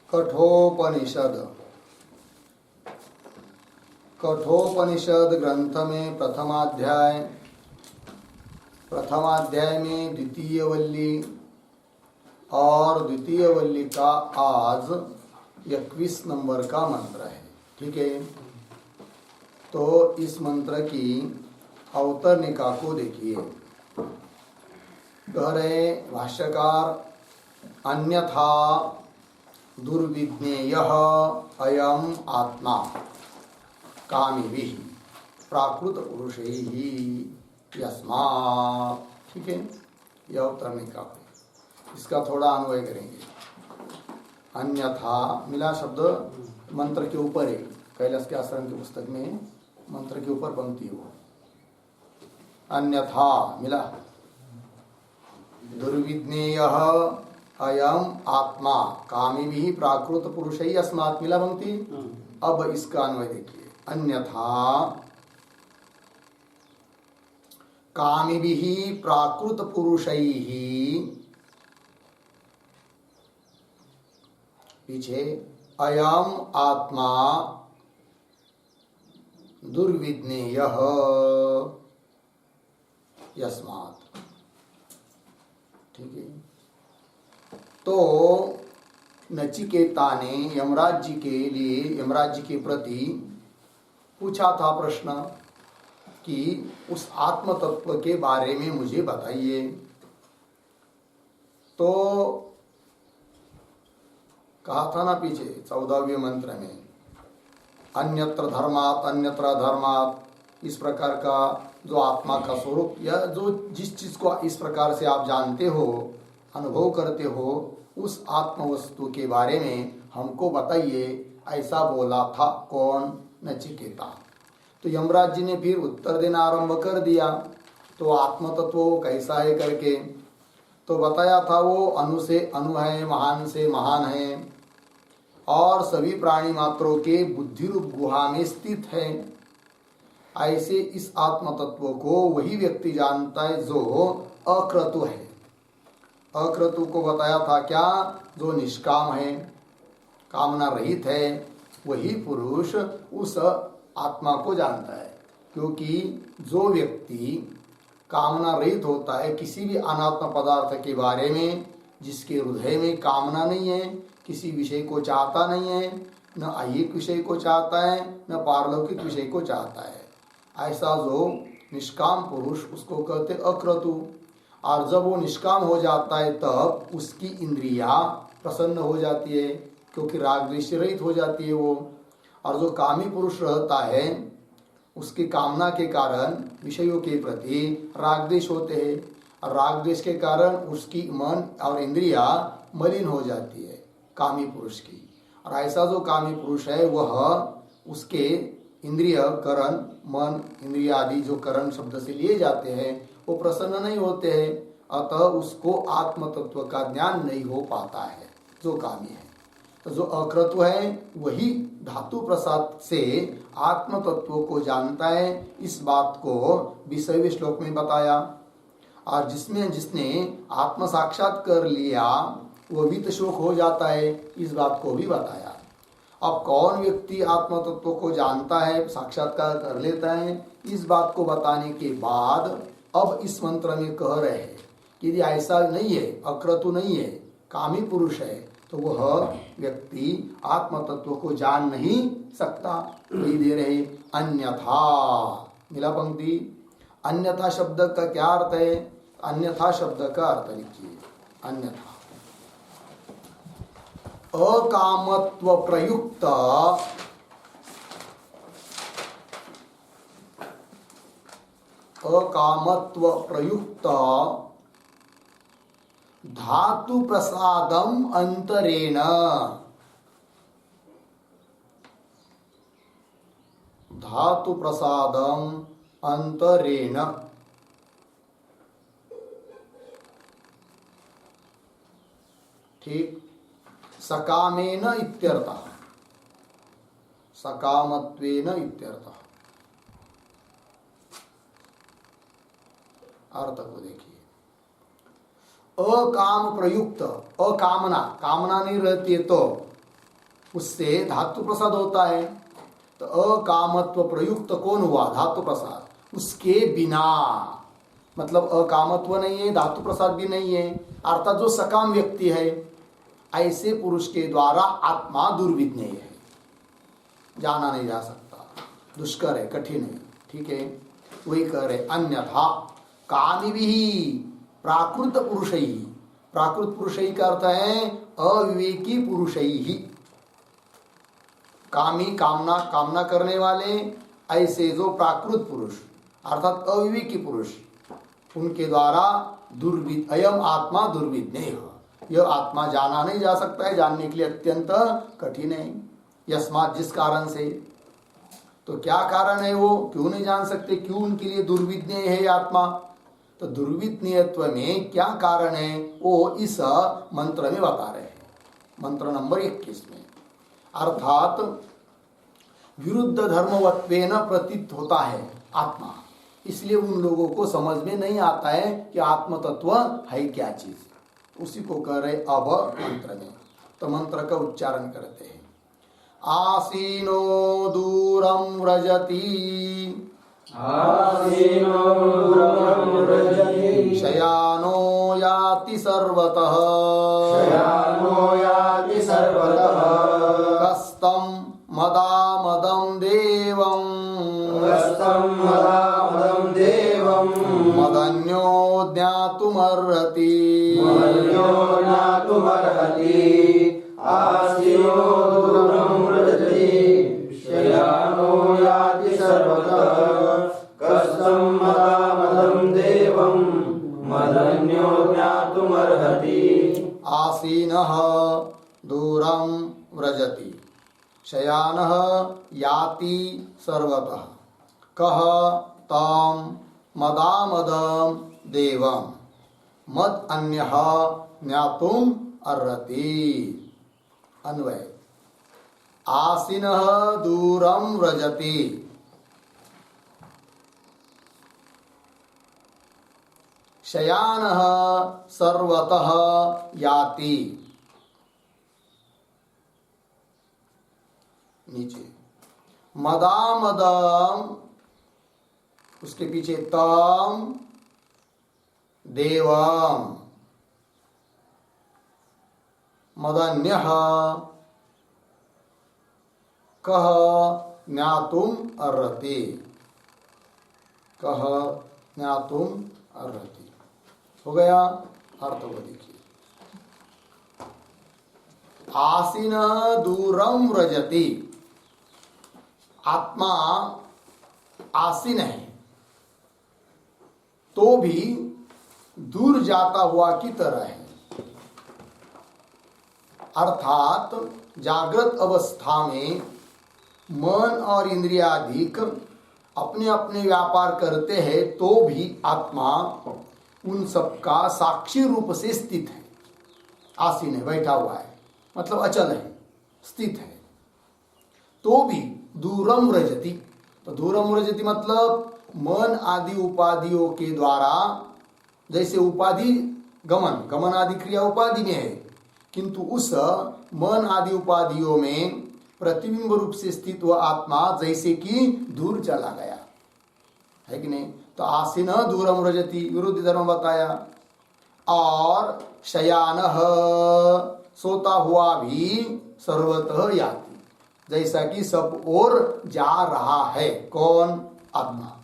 कठोपनिषद कठोपनिषद ग्रंथ में प्रथमाध्याय में द्वितीय वल्ली और द्वितीय वल्ली का आज 21 नंबर का मंत्र है। ठीक है, तो इस मंत्र की अवतरणिका को देखिए। कह रहे भाष्यकार, अन्यथा दुर्विज्ञेयः अयम आत्मा कामिभिः प्राकृत पुरुषैः यस्मात्। ठीक है, यह अवतरणिका है, इसका थोड़ा अन्वय करेंगे। अन्यथा मिला शब्द मंत्र के ऊपर है, कैलाश के आश्रम की पुस्तक में मंत्र के ऊपर पंक्ति हो। अन्यथा मिला दुर्विज्ञेयः अयम आत्मा कामिभिः प्राकृत पुरुषैः अस्मात्, मिला पंक्ति। अब इसका अन्वय देखिए। अन्यथा कामिभिः प्राकृत पुरुषैः, पीछे अयम आत्मा दुर्विज्ञेयः यस्मात्। ठीक है, तो नचिकेता ने यमराज जी के प्रति पूछा था प्रश्न कि उस आत्म तत्व के बारे में मुझे बताइए। तो कहा था ना पीछे 14वें मंत्र में, अन्यत्र धर्मात् अन्यत्र अधर्मात्, इस प्रकार का जो आत्मा का स्वरूप या जो जिस चीज को इस प्रकार से आप जानते हो, अनुभव करते हो, उस आत्म वस्तु के बारे में हमको बताइए, ऐसा बोला था कौन? नचिकेता। तो यमराज जी ने फिर उत्तर देना आरंभ कर दिया। तो आत्म तत्व कैसा है करके तो बताया था, वो अणु से अणु है, महान से महान है, और सभी प्राणी मात्रों के बुद्धि रूप गुहा में स्थित है। ऐसे इस आत्म तत्व को वही व्यक्ति जानता है जो अक्रतु है। अक्रतु को बताया था क्या? जो निष्काम है, कामना रहित है, वही पुरुष उस आत्मा को जानता है। क्योंकि जो व्यक्ति कामना रहित होता है किसी भी अनात्म पदार्थ के बारे में, जिसके हृदय में कामना नहीं है, किसी विषय को चाहता नहीं है, न ऐहिक विषय को चाहता है, न पारलौकिक विषय को चाहता है, ऐसा जो निष्काम पुरुष, उसको कहते अक्रतु। और जब वो निष्काम हो जाता है तब उसकी इंद्रियां प्रसन्न हो जाती है, क्योंकि राग द्वेष रहित हो जाती है वो। और जो कामी पुरुष रहता है उसकी कामना के कारण विषयों के प्रति राग द्वेष होते हैं, और राग द्वेष के कारण उसकी मन और इंद्रियां मलिन हो जाती है कामी पुरुष की। और ऐसा जो कामी पुरुष है वह उसके इंद्रिय करण, मन, इंद्रिय आदि जो करण शब्द से लिए जाते हैं वो प्रसन्न नहीं होते हैं, अतः उसको आत्म तत्व का ज्ञान नहीं हो पाता है जो कामी है। तो जो अक्रतु है वही धातु प्रसाद से आत्म तत्व को जानता है। इस बात को 20वें श्लोक में बताया। और जिसने आत्म साक्षात कर लिया वो वित्त शोक हो जाता है, इस बात को भी बताया। अब कौन व्यक्ति आत्म तत्व को जानता है, साक्षात्कार कर लेता है, इस बात को बताने के बाद अब इस मंत्र में कह रहे हैं कि यदि ऐसा नहीं है, अक्रतु नहीं है, कामी पुरुष है, तो वह व्यक्ति आत्म तत्व को जान नहीं सकता। वही दे रहे अन्यथा, मिला पंक्ति। अन्यथा शब्द का क्या अर्थ है? अन्यथा शब्द का अर्थ लिखिए। अन्यथा अकामत्व प्रयुक्त धातु प्रसादम अंतरेण, धातु प्रसादम अंतरेण, ठीक, सकामेन इत्यर्थः, सकामत्वेन इत्यर्थः। अर्थ को देखिए। अकाम प्रयुक्त, अकामना, कामना नहीं रहती है तो उससे धातु प्रसाद होता है। तो अकामत्व प्रयुक्त कौन हुआ? धातु प्रसाद। उसके बिना मतलब अकामत्व नहीं है, धातु प्रसाद भी नहीं है, अर्थात जो सकाम व्यक्ति है, ऐसे पुरुष के द्वारा आत्मा दुर्विज्ञेय है, जाना नहीं जा सकता, दुष्कर है, कठिन है। ठीक है, वही कह रहे अन्यथा कामी भी प्राकृत पुरुष ही, प्राकृत पुरुष ही का अर्थ है अविवेकी पुरुष ही, कामी कामना करने वाले, ऐसे जो प्राकृत पुरुष अर्थात अविवेकी पुरुष, उनके द्वारा दुर्विद अयम आत्मा दुर्विज्ञेय, यह आत्मा जाना नहीं जा सकता है, जानने के लिए अत्यंत कठिन है। यस्मात् जिस कारण से, तो क्या कारण है वो, क्यों नहीं जान सकते, क्यों उनके लिए दुर्विज्ञेय है आत्मा? तो दुर्विज्ञेयत्व में क्या कारण है वो इस मंत्र में बता रहे हैं, मंत्र नंबर 21 में। अर्थात विरुद्ध धर्मवत्वेन प्रतीत होता है आत्मा, इसलिए उन लोगों को समझ में नहीं आता है कि आत्म तत्व है क्या चीज, उसी को कह रहे अब मंत्र में। तो मंत्र का उच्चारण करते हैं। आसीनो दूरं व्रजति, आसीनो दूरं व्रजति, शयानो याति सर्वतः, शयानो याति सर्वतः, कस्तं मदामदं देवं, कस्तं मदामदं देवं, मदन्यो ज्ञातुमर्हति, मदन्यो ज्ञातुमर्हति। आसीनो दूरं व्रजति, शयानो याति सर्वतः, कस्तं मदामदं देवं, मदन्यो ज्ञातुमर्हति। आसीनः दूरं व्रजति, शयानः याति सर्वतः, कः तं मदामदं देवं, मद अन्यः ज्ञातुम् अर्हति। अन्वय। आसीनः दूरं व्रजति, शयानः सर्वतः याति। नीचे मदामदम, उसके पीछे तम देवम, मदन्यः कः ज्ञातुम अर्हति, कः ज्ञातुम अर्हति। हो गया, अर्थ को देखिए। आसीन दूरम व्रजति, आत्मा आसीन है तो भी दूर जाता हुआ की तरह है, अर्थात जागृत अवस्था में मन और इंद्रियाधिक अपने अपने व्यापार करते हैं तो भी आत्मा उन सबका साक्षी रूप से स्थित है, आसीन है, बैठा हुआ है, मतलब अचल है, स्थित है। तो भी दूरम व्रजति, तो दूरम व्रजति मतलब मन आदि उपाधियों के द्वारा, जैसे उपाधि गमन, गमन आदि क्रिया उपाधि में है, किंतु उस मन आदि उपाधियों में प्रतिबिंब रूप से स्थित हुआ आत्मा जैसे कि दूर चला गया है कि नहीं। तो आसीन दूरम व्रजति, विरुद्ध धर्म बताया। और शयानः, सोता हुआ भी सर्वतः याति, जैसा कि सब ओर जा रहा है, कौन? आत्मा।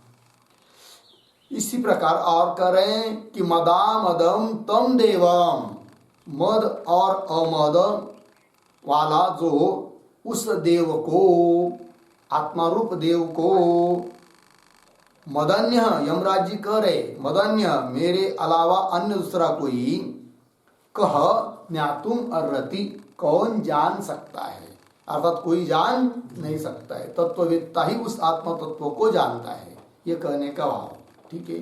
इसी प्रकार और करें कि मदामदम तम देवम, मद और अमद वाला जो उस देव को, आत्मा रूप देव को, मदन्य, यमराज जी कह रहे मदन्य, मेरे अलावा अन्य दूसरा कोई, कह ज्ञातुम अर्हति, कौन जान सकता है, अर्थात कोई जान नहीं सकता है, तत्ववेत्ता ही उस आत्मा तत्व को जानता है, ये कहने का भाव। ठीक है,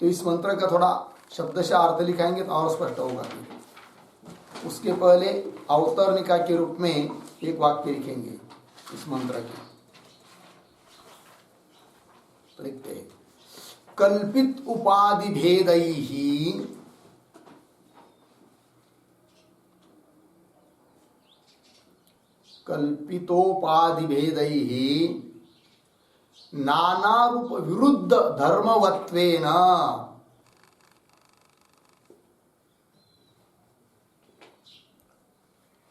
तो इस मंत्र का थोड़ा शब्दशः अर्थ लिखाएंगे तो और स्पष्ट होगा। उसके पहले अवतरणिका के रूप में एक वाक्य लिखेंगे इस मंत्र के। तो लिखते हैं, कल्पित उपाधि भेदैहि कल्पितोपाधि भेदैहि नाना रूप विरुद्ध धर्मवत्वेन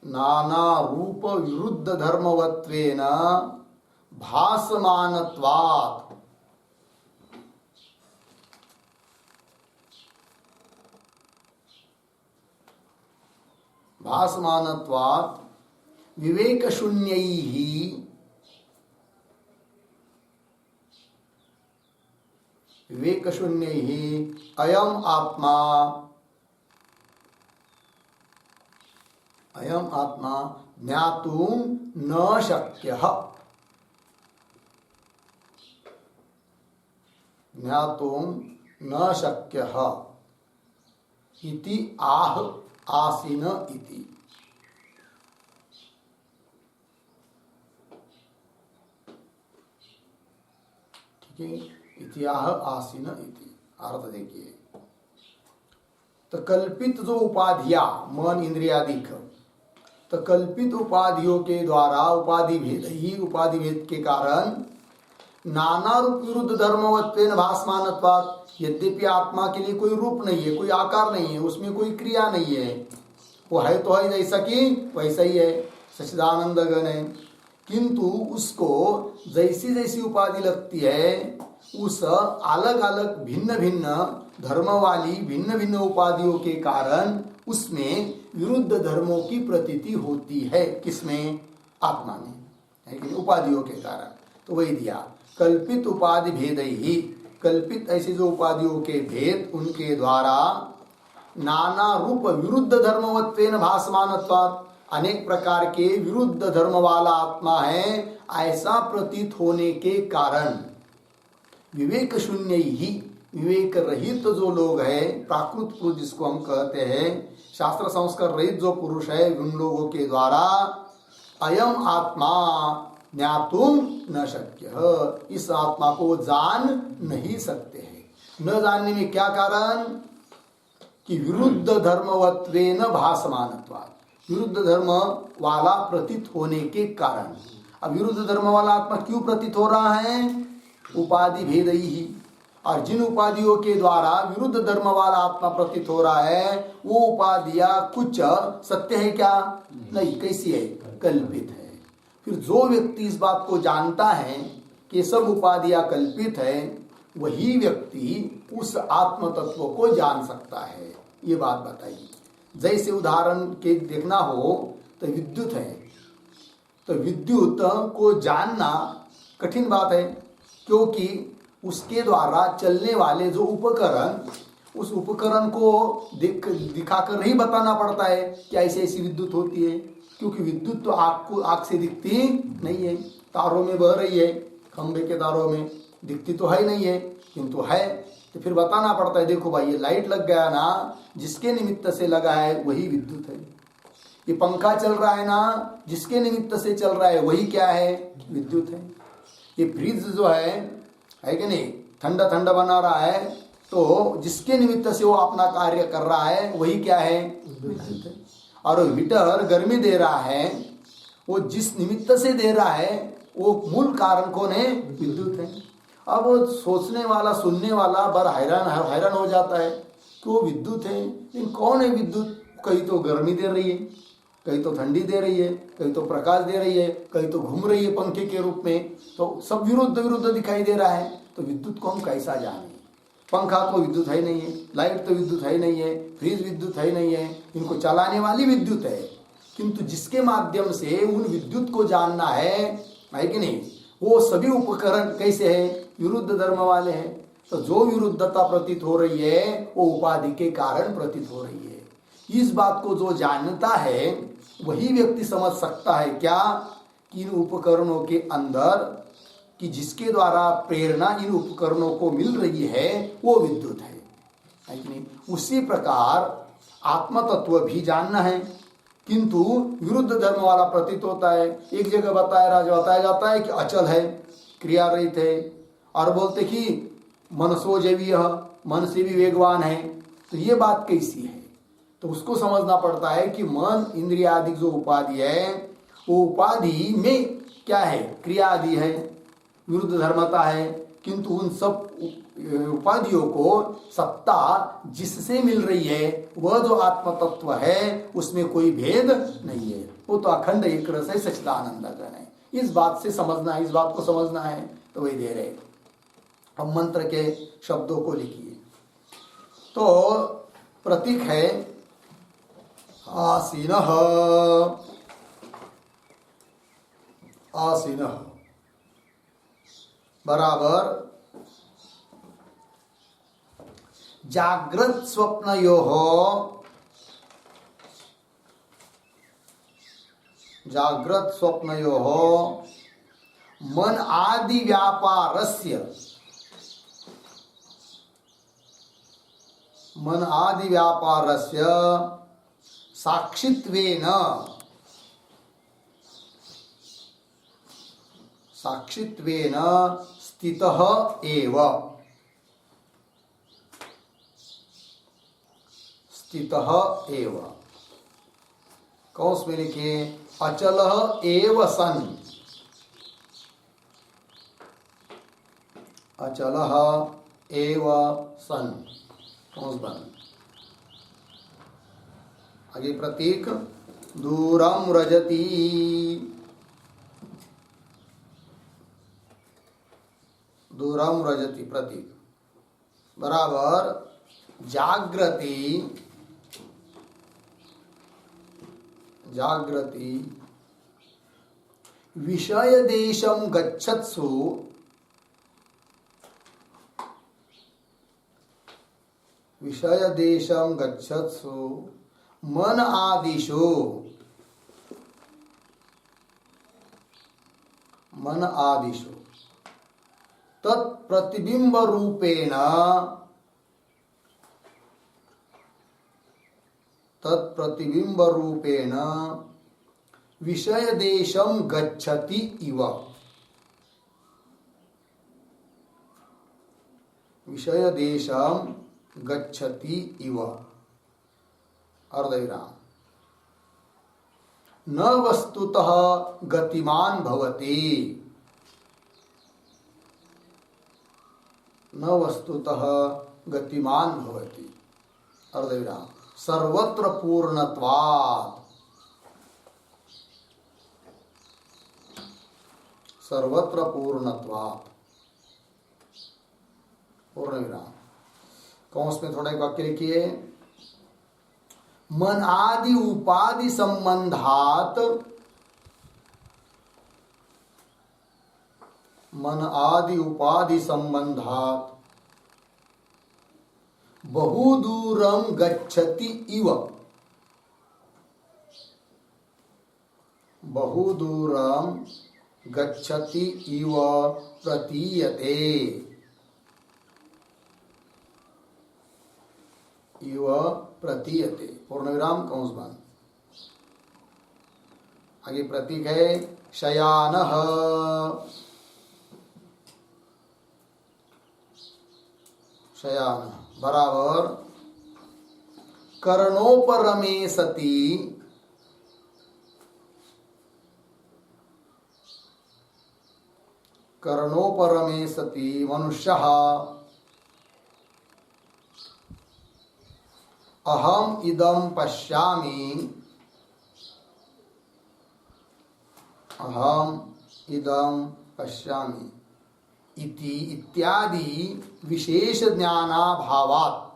नाना रूप विरुद्ध धर्मवत्वेन भासमानत्वात् भासमानत्वात् विवेक शून्यैहि अयम आत्मा ज्ञातुं न शक्यः इति आह आसीन इति। ठीक है, इतिहाह आसीन इति अर्थ देखिए। तो कल्पित जो उपाधियां मन इंद्रियादिक, तो कल्पित उपाधियों के द्वारा उपाधि भेद ही उपाधि भेद के कारण नाना रूप विरुद्ध धर्मवत्वेन भासमानत्वात्, यद्यपि आत्मा के लिए कोई रूप नहीं है, कोई आकार नहीं है, उसमें कोई क्रिया नहीं है, वो है तो है जैसा कि वैसा ही है, सच्चिदानंद घन है, किंतु उसको जैसी जैसी उपाधि लगती है उस अलग अलग भिन्न भिन्न धर्म वाली भिन्न भिन्न उपाधियों के कारण उसमें विरुद्ध धर्मों की प्रतीति होती है। किसमें? आत्मा में, है कि उपाधियों के कारण। तो वही दिया कल्पित उपाधि भेद ही, कल्पित ऐसे जो उपाधियों के भेद उनके द्वारा नाना रूप विरुद्ध धर्मवत्वेन भासमानत्वात्, अनेक प्रकार के विरुद्ध धर्म वाला आत्मा है ऐसा प्रतीत होने के कारण विवेक शून्य ही, विवेक रहित जो लोग हैं, प्राकृत पुरुष जिसको हम कहते हैं, शास्त्र संस्कार रहित जो पुरुष है, उन लोगों के द्वारा अयम आत्मा ज्ञातुम न शक्य, इस आत्मा को जान नहीं सकते हैं। न जानने में क्या कारण? कि विरुद्ध धर्मवत्वेन भासमानत्वात्, विरुद्ध धर्म वाला प्रतीत होने के कारण। अब विरुद्ध धर्म वाला आत्मा क्यों प्रतीत हो रहा है? उपाधि भेद ही, और जिन उपाधियों के द्वारा विरुद्ध धर्म वाला आत्मा प्रतीत हो रहा है वो उपाधियां कुछ सत्य है क्या? नहीं। कैसी है? कल्पित है। फिर जो व्यक्ति इस बात को जानता है कि सब उपाधियां कल्पित है, वही व्यक्ति उस आत्म तत्व को जान सकता है। ये बात बताइए। जैसे उदाहरण के देखना हो तो विद्युत है, तो विद्युत को जानना कठिन बात है, क्योंकि उसके द्वारा चलने वाले जो उपकरण, उस उपकरण को दिखाकर नहीं बताना पड़ता है कि ऐसी ऐसी विद्युत होती है, क्योंकि विद्युत तो आँख से दिखती नहीं है, तारों में बह रही है, खंबे के तारों में दिखती तो है नहीं है, किंतु है। तो फिर बताना पड़ता है, देखो भाई ये लाइट लग गया ना, जिसके निमित्त से लगा है वही विद्युत है। ये पंखा चल रहा है ना, जिसके निमित्त से चल रहा है वही क्या है? विद्युत है। ये फ्रिज जो है कि नहीं, ठंडा ठंडा बना रहा है, तो जिसके निमित्त से वो अपना कार्य कर रहा है वही क्या है? विद्युत है। और हीटर गर्मी दे रहा है, वो जिस निमित्त से दे रहा है वो मूल कारण कौन है? विद्युत है। अब वो सोचने वाला सुनने वाला बड़ा हैरान हो जाता है कि वो विद्युत है, लेकिन कौन है विद्युत? कहीं तो गर्मी दे रही है, कहीं तो ठंडी दे रही है, कहीं तो प्रकाश दे रही है, कहीं तो घूम रही है पंखे के रूप में, तो सब विरुद्ध दिखाई दे रहा है। तो विद्युत को हम कैसा जाने? पंखा तो विद्युत है नहीं है, लाइट तो विद्युत है नहीं है, फ्रिज विद्युत है नहीं है, इनको चलाने वाली विद्युत है, किंतु जिसके माध्यम से उन विद्युत को जानना है कि नहीं, वो सभी उपकरण कैसे है? विरुद्ध धर्म वाले हैं। तो जो विरुद्धता प्रतीत हो रही है वो उपाधि के कारण प्रतीत हो रही है। इस बात को जो जानता है वही व्यक्ति समझ सकता है क्या? कि इन उपकरणों के अंदर, कि जिसके द्वारा प्रेरणा इन उपकरणों को मिल रही है वो विद्युत है कि नहीं? उसी प्रकार आत्म तत्व भी जानना है, किंतु विरुद्ध धर्म वाला प्रतीत होता है। एक जगह बताया जाता है कि अचल है, क्रिया रहित है, और बोलते कि मनसोजवीय, मन से भी वेगवान है। तो ये बात कैसी है? तो उसको समझना पड़ता है कि मन इंद्रियादि जो उपाधि है वो उपाधि में क्या है, क्रिया आदि है, विरुद्ध धर्मता है, किंतु उन सब उपाधियों को सत्ता जिससे मिल रही है वह जो आत्म तत्व है उसमें कोई भेद नहीं है, वो तो अखंड एक रस है, सच्चिदानंद घन है। इस बात से समझना है, इस बात को समझना है तो वही दे रहे। अब मंत्र के शब्दों को लिखिए। तो प्रतीक है आसीनः, आसीनः बराबर जागृत स्वप्नयोः, जागृत स्वप्नयोः मन आदि व्यापारस्य, मन आदि व्यापारस्य साक्षित्वेन, साक्षित्वेन स्थितः एव, स्थितः एव। कौंस में लिखिए अचलः एव सन, अचलः एव सन, कौंस बन। आगे प्रतीक दूरम रजति, दूरम रजति प्रतीक बराबर जागृति, जागृति विषय देशम गच्छत्सु, विषय देशम गच्छत्सु मन आदिषु, मन आदिषु तत्प्रतिबिंब रूपेण, तत्प्रतिबिंब रूपेण विषय देशम गच्छति इव, विषय देशम गच्छति इव अर्धविराम। न वस्तुतः गतिमान भवति, न वस्तुतः गतिमान भवति अर्धविराम। सर्वत्र पूर्णत्वात्, सर्वत्र पूर्णत्वात् पूर्णविराम। कौंस में थोड़ा एक वाक्य लिखिए मन आदि उपाधि संबंधात, मन आदि उपाधि संबंधात बहुदूरम गच्छति इव, बहुदूरम गच्छति इव प्रतीयते, इव प्रतीयते पूर्णविराम कंस बंद। आगे प्रतीक है शयानः, शयान बराबर कर्णोपरमे सति, कर्णोपरमे सति मनुष्यः अहम इदं पश्यामि, अहम इदं पश्यामि इति इत्यादि विशेष ज्ञानाभावात्,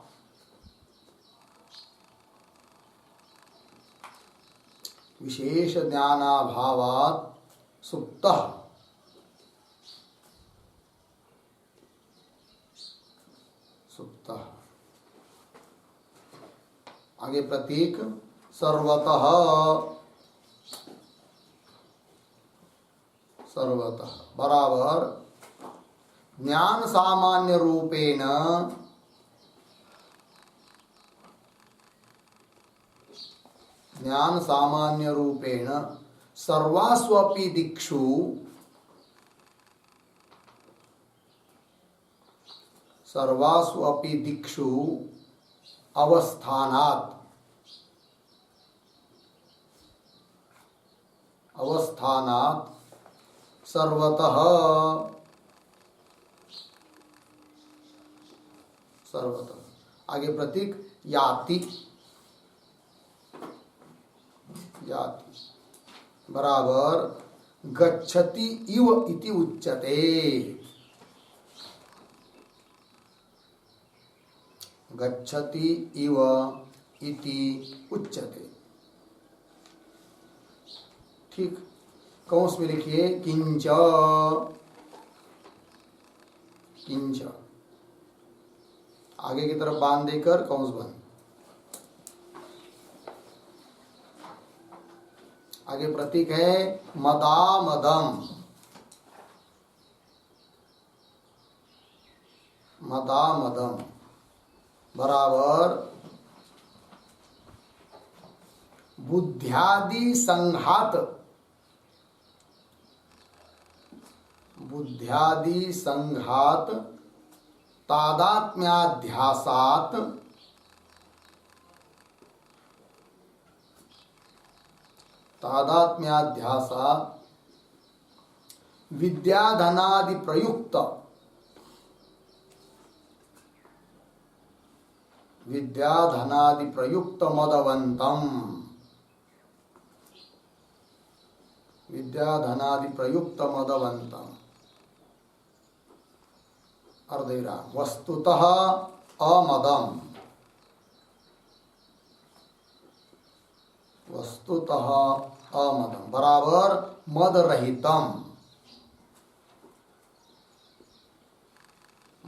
विशेष ज्ञानाभावात् सुप्तः, सुप्तः। आगे प्रतीक सर्वतः, सर्वतः बराबर ज्ञान सामान्य रूपेण, ज्ञान सामान्य रूपेण सर्वास्वपि दिक्षु, सर्वास्वपि दिक्षु अवस्थानात्, अवस्थानात् सर्वतः सर्वतः। आगे प्रतीक याति, याति बराबर गच्छति इव इति उच्यते। गच्छति इव इति उच्यते। ठीक, कौंस में लिखिए किंच, किंच आगे की तरफ बांध देकर कौंस बंद। आगे प्रतीक है मदामदम, मदामदम बराबर बुद्ध्यादि संघात, बुद्ध्यादि संघात तादात्म्याध्यासात तादात्म्याध्यासात विद्याधनादि प्रयुक्त, विद्याधनादि प्रयुक्त मदवंतम, विद्याधनादि प्रयुक्त मदवंतम अर्धेरा वस्तुतः अमदम, वस्तुतः अमदम बराबर मद रहितम,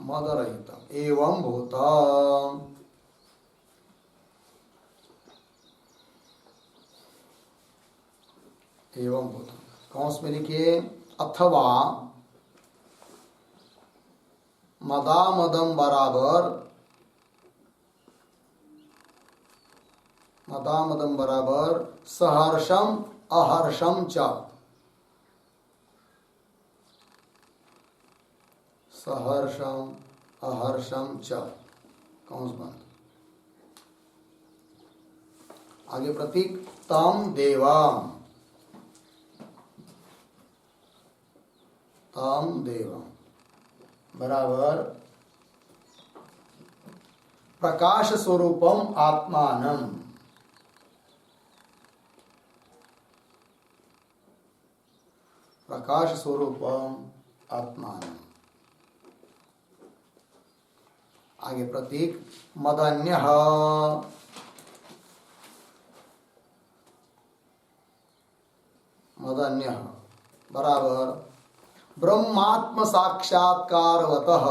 मद रहितम एवं भूतम। एवं भूतम कौंस में लिखिए अथवा मदामदम बराबर, मदामदम बराबर सहर्षम अहर्षम च, सहर्षम अहर्षम च कौंस बंद। आगे प्रतीक तम देवम, तम देवम बराबर प्रकाश स्वरूपम आत्मानम, प्रकाश स्वरूपम आत्मानम। आगे प्रतीक मदन्यः, मदन्यः बराबर ब्रह्मात्म साक्षात्कारवतः,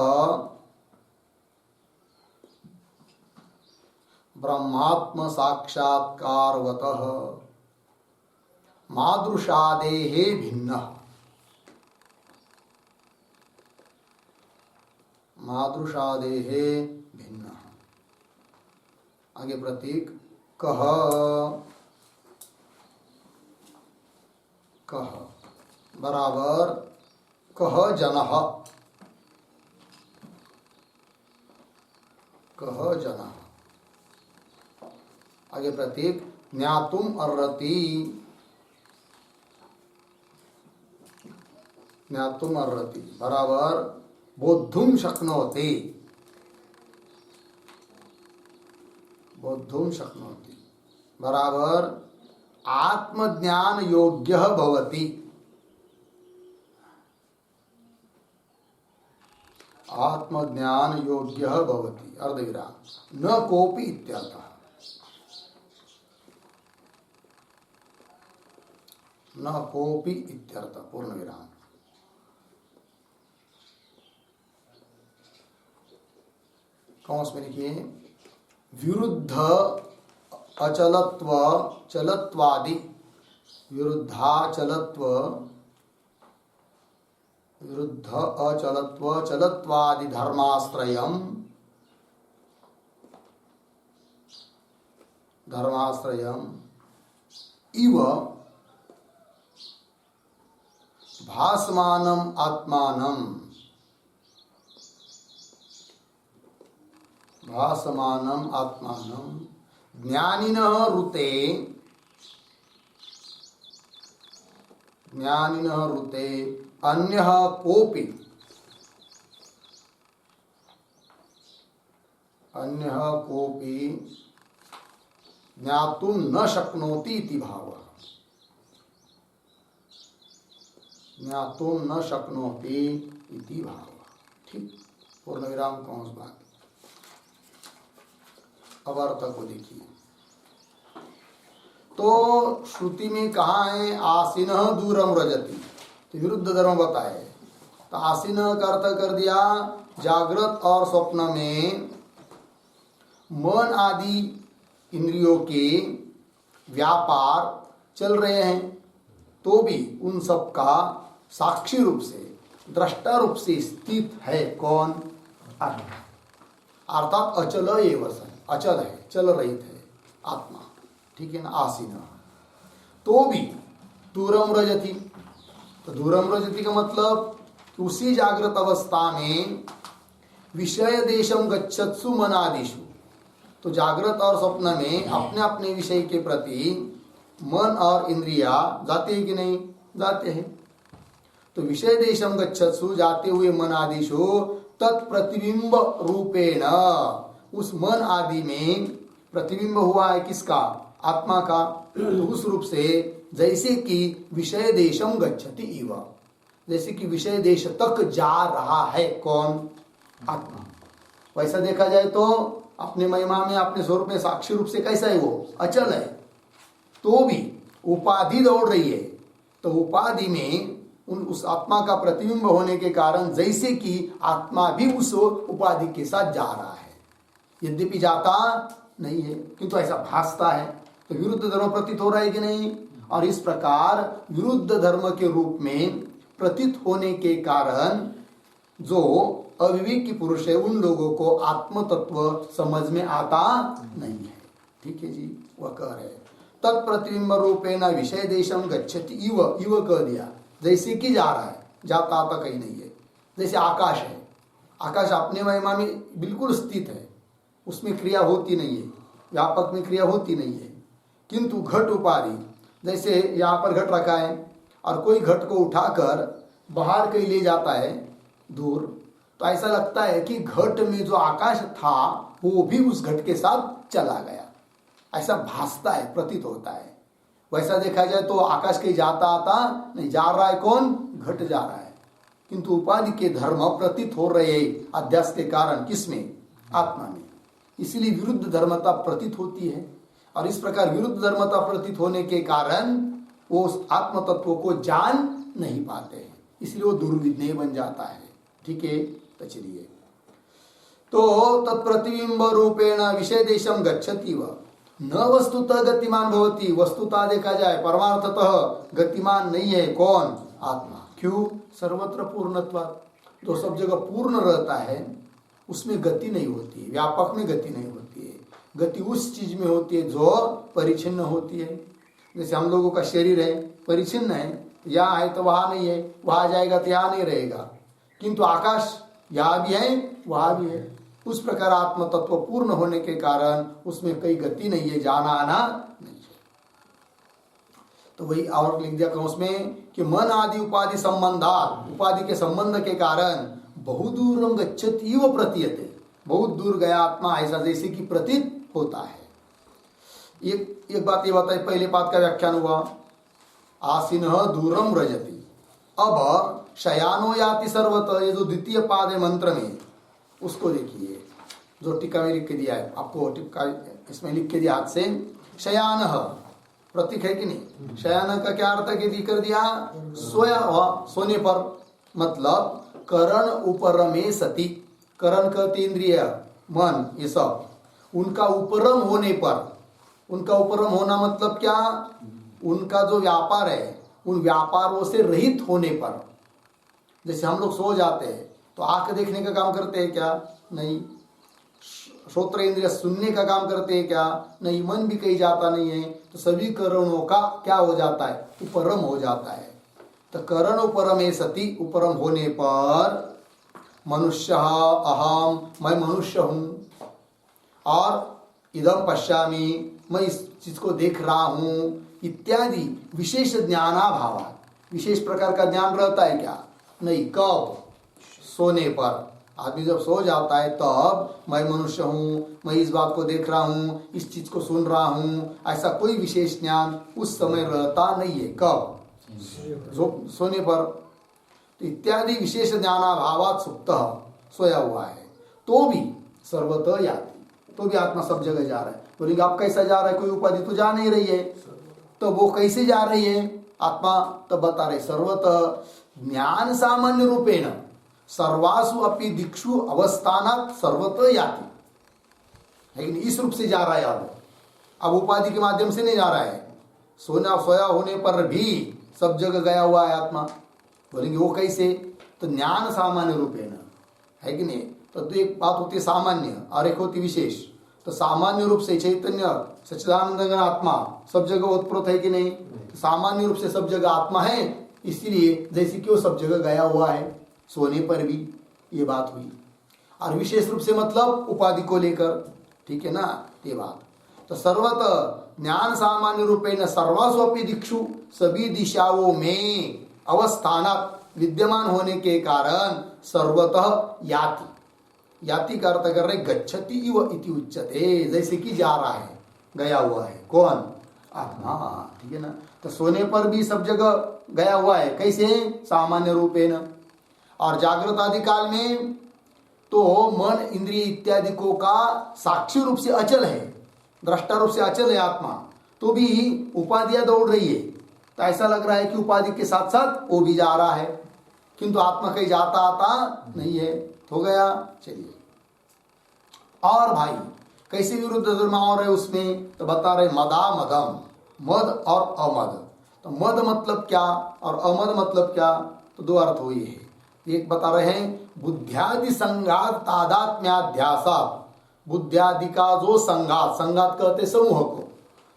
ब्रह्मात्म साक्षात्कारवतः मादृशादेः भिन्नः, मादृशादेः भिन्नः। आगे प्रतीक कह, कह बराबर कह जनः, कह जनः। आगे प्रतीक ज्ञातुम अर्हति, ज्ञातुम अर्हति बराबर बोद्धुम शक्नोति, बोद्धुम शक्नोति बराबर आत्मज्ञान योग्यः भवति, आत्मज्ञान योग्यः भवति अर्धविराम न कोपि इत्यर्थः, न कोपि इत्यर्थ पूर्ण विराम। कौंस में लिखिए विरुद्ध अचलत्व चलत्वादि, विरुद्धाचलत्व विरुद्ध अचलत्व चलत्वादि धर्माश्रयम, धर्माश्रयम इव भासमानम आत्मानम, भासमानम आत्मानम ज्ञानिनः ऋते ज्ञानिनः ऋते अन्यः कोऽपि ज्ञातुं न शक्नोति इति भावः। ज्ञातुं न शक्नोति इति भावः। ठीक, पूर्ण विराम कौन बात। अब अर्थ को देखिए। तो श्रुति में कहा है आसीनः दूरम रजति, तो विरुद्ध धर्म बताए। तो आसीनः का अर्थ कर दिया जागृत और स्वप्न में मन आदि इंद्रियों के व्यापार चल रहे हैं, तो भी उन सब का साक्षी रूप से, दृष्टा रूप से स्थित है कौन? आत्मा। अर्थात अचल एव सन, अचल है, चल रहित है आत्मा। ठीक है ना। आसीन तो भी दूरम रजति, तो दूरम रजति का मतलब उसी जागृत अवस्था में विषय देशम गच्छत्सु मनादिषु, तो जागृत और स्वप्न में अपने अपने विषय के प्रति मन और इंद्रिया जाते हैं कि नहीं? जाते हैं। तो विषय देशम गच्छत्सु, जाते हुए मन आदिषु तत्प्रतिबिंब रूपेण, उस मन आदि में प्रतिबिंब हुआ है किसका? आत्मा का। तो उस रूप से जैसे कि विषय देशम गच्छति इव, जैसे कि विषय देश तक जा रहा है कौन? आत्मा। वैसा देखा जाए तो अपने महिमा में, अपने स्वरूप में साक्षी रूप से कैसा है? वो अचल है। तो भी उपाधि दौड़ रही है, तो उपाधि में उस आत्मा का प्रतिबिंब होने के कारण जैसे कि आत्मा भी उस उपाधि के साथ जा रहा है, यद्यपि जाता नहीं है किंतु ऐसा भासता है। तो विरुद्ध धर्म प्रतीत हो रहा है कि नहीं? और इस प्रकार विरुद्ध धर्म के रूप में प्रतीत होने के कारण जो अविवेकी पुरुष है, उन लोगों को आत्म तत्व समझ में आता नहीं है। ठीक है जी। वह कह रहे तत्प्रतिबिंब रूपेण विषय देशम गच्छति इव, इव कह दिया जैसे कि जा रहा है, जाता आता कहीं नहीं है। जैसे आकाश है, आकाश अपने महिमा में बिल्कुल स्थित है, उसमें क्रिया होती नहीं है, व्यापक में क्रिया होती नहीं है। किंतु घट उपाधि, जैसे यहाँ पर घट रखा है और कोई घट को उठाकर बाहर कहीं ले जाता है दूर, तो ऐसा लगता है कि घट में जो आकाश था वो भी उस घट के साथ चला गया, ऐसा भासता है, प्रतीत होता है। वैसा देखा जाए तो आकाश कहीं जाता आता नहीं, जा रहा है कौन? घट जा रहा है। किंतु उपाधि के धर्म प्रतीत हो रहे अध्यास के कारण किसमें? आत्मा में। इसलिए विरुद्ध धर्मता प्रतीत होती है, और इस प्रकार विरुद्ध धर्मता प्रतीत होने के कारण वो उस आत्म तत्व को जान नहीं पाते हैं, इसलिए वो दुर्विज्ञेय बन जाता है। ठीक है। तो चलिए, तो तत्प्रतिबिंब रूपेण विषय देशम गच्छति व न वस्तुतः गतिमान भवति, वस्तुतः देखा जाए परमार्थतः गतिमान नहीं है कौन? आत्मा। क्यों? सर्वत्र पूर्णत्वात्, तो सब जगह पूर्ण रहता है, उसमें गति नहीं होती है, व्यापक में गति नहीं होती है। गति उस चीज में होती है जो परिच्छिन्न होती है। जैसे हम लोगों का शरीर है, परिच्छिन्न है, यहाँ है तो वहां नहीं है, वहां जाएगा तो यहाँ नहीं रहेगा। किंतु आकाश यहाँ भी है, वहां भी है। उस प्रकार आत्म तत्व पूर्ण होने के कारण उसमें कोई गति नहीं है, जाना आना नहीं है। तो वही और लिख दिया उसमें कि मन आदि उपाधि संबंधात, उपाधि के संबंध के कारण बहु दूरम गच्छति व प्रतीयते, बहुत दूर गया आत्मा, ऐसा जैसे कि प्रतीत होता है। एक बात ये बताई, पहले बात का व्याख्यान हुआ आसीनः दूरम रजति। अब शयानो याति सर्वतः, ये जो द्वितीय पाद है मंत्र में, उसको देखिए जो टीका में लिख के दिया है आपको, टीका इसमें लिख के दिया हाथ से, शयानः प्रतीक है कि नहीं? शयान का क्या अर्थ है? कर दिया सोया हुआ, सोने पर, मतलब करण उपरमे सती, करण कहते इंद्रिय मन, ये सब उनका उपरम होने पर, उनका उपरम होना मतलब क्या? उनका जो व्यापार है उन व्यापारों से रहित होने पर। जैसे हम लोग सो जाते हैं तो आंख देखने का काम करते हैं क्या? नहीं। श्रोत्र इंद्रिय सुनने का काम करते हैं क्या? नहीं। मन भी कहीं जाता नहीं है, तो सभी करणों का क्या हो जाता है? उपरम हो जाता है। तो करण उपरमे सती, उपरम होने पर मनुष्य अहम, मैं मनुष्य हूँ, और इदम पश्यामि, मैं इस चीज को देख रहा हूँ, इत्यादि विशेष ज्ञानाभाव, विशेष प्रकार का ज्ञान रहता है क्या? नहीं। कब? सोने पर। आदमी जब सो जाता है तब मैं मनुष्य हूँ, मैं इस बात को देख रहा हूँ, इस चीज को सुन रहा हूँ, ऐसा कोई विशेष ज्ञान उस समय रहता नहीं है। कब? सोने पर। तो इत्यादि विशेष ज्ञानाभावात सुप्त, सोया हुआ है तो भी सर्वतः याति, तो भी आत्मा सब जगह जा रहा है। बोलेंगे आप कैसा जा रहा है? कोई उपाधि तो जा नहीं रही है, तो वो कैसे जा रही है आत्मा? तब बता रहे सर्वतः ज्ञान सामान्य रूपेण सर्वासु अपि दिक्षु अवस्थानात सर्वतः याति, लेकिन इस रूप से जा रहा है। अब उपाधि के माध्यम से नहीं जा रहा है, सोया होने पर भी सब जगह गया हुआ है आत्मा। बोलेंगे वो कैसे? तो ज्ञान सामान्य रूपेण है कि नहीं? तो एक बात होती है सामान्य और एक होती विशेष। तो सामान्य रूप से चैतन्य सच्चिदानंद आत्मा सब जगह उत्प्रोत है कि नहीं? तो सामान्य रूप से सब जगह आत्मा है, इसीलिए जैसे कि वो सब जगह गया हुआ है, सोने पर भी ये बात हुई। और विशेष रूप से मतलब उपाधि को लेकर, ठीक है ना ये बात। तो सर्वतः ज्ञान सामान्य रूपेण सर्वासु अपि दिक्षु, सभी दिशाओं में अवस्थानात विद्यमान होने के कारण सर्वतः याति, याति का अर्थ कर रहे गच्छति इव इति उच्यते, जैसे कि जा रहा है, गया हुआ है। कौन? आत्मा, ठीक है ना। तो सोने पर भी सब जगह गया हुआ है, कैसे? सामान्य रूपेण। और जागृत आदि काल में तो मन इंद्रिय इत्यादि को का साक्षी रूप से अचल है, दृष्टा रूप से अचल है आत्मा, तो भी उपाधियां दौड़ रही है। तो ऐसा लग रहा है कि उपाधि के साथ साथ वो भी जा रहा है, किंतु आत्मा कहीं जाता आता नहीं है। हो गया। चलिए और भाई कैसे विरुद्ध धर्म और है उसमें? तो बता रहे मदा मदम, मद और अमद। तो मद मतलब क्या और अमद मतलब क्या? तो दो अर्थ हुए हैं। एक बता रहे हैं बुद्ध्यादि संघात तादात्म्याध्यासात, बुद्ध्यादि का जो संघात, संघात कहते समूह को,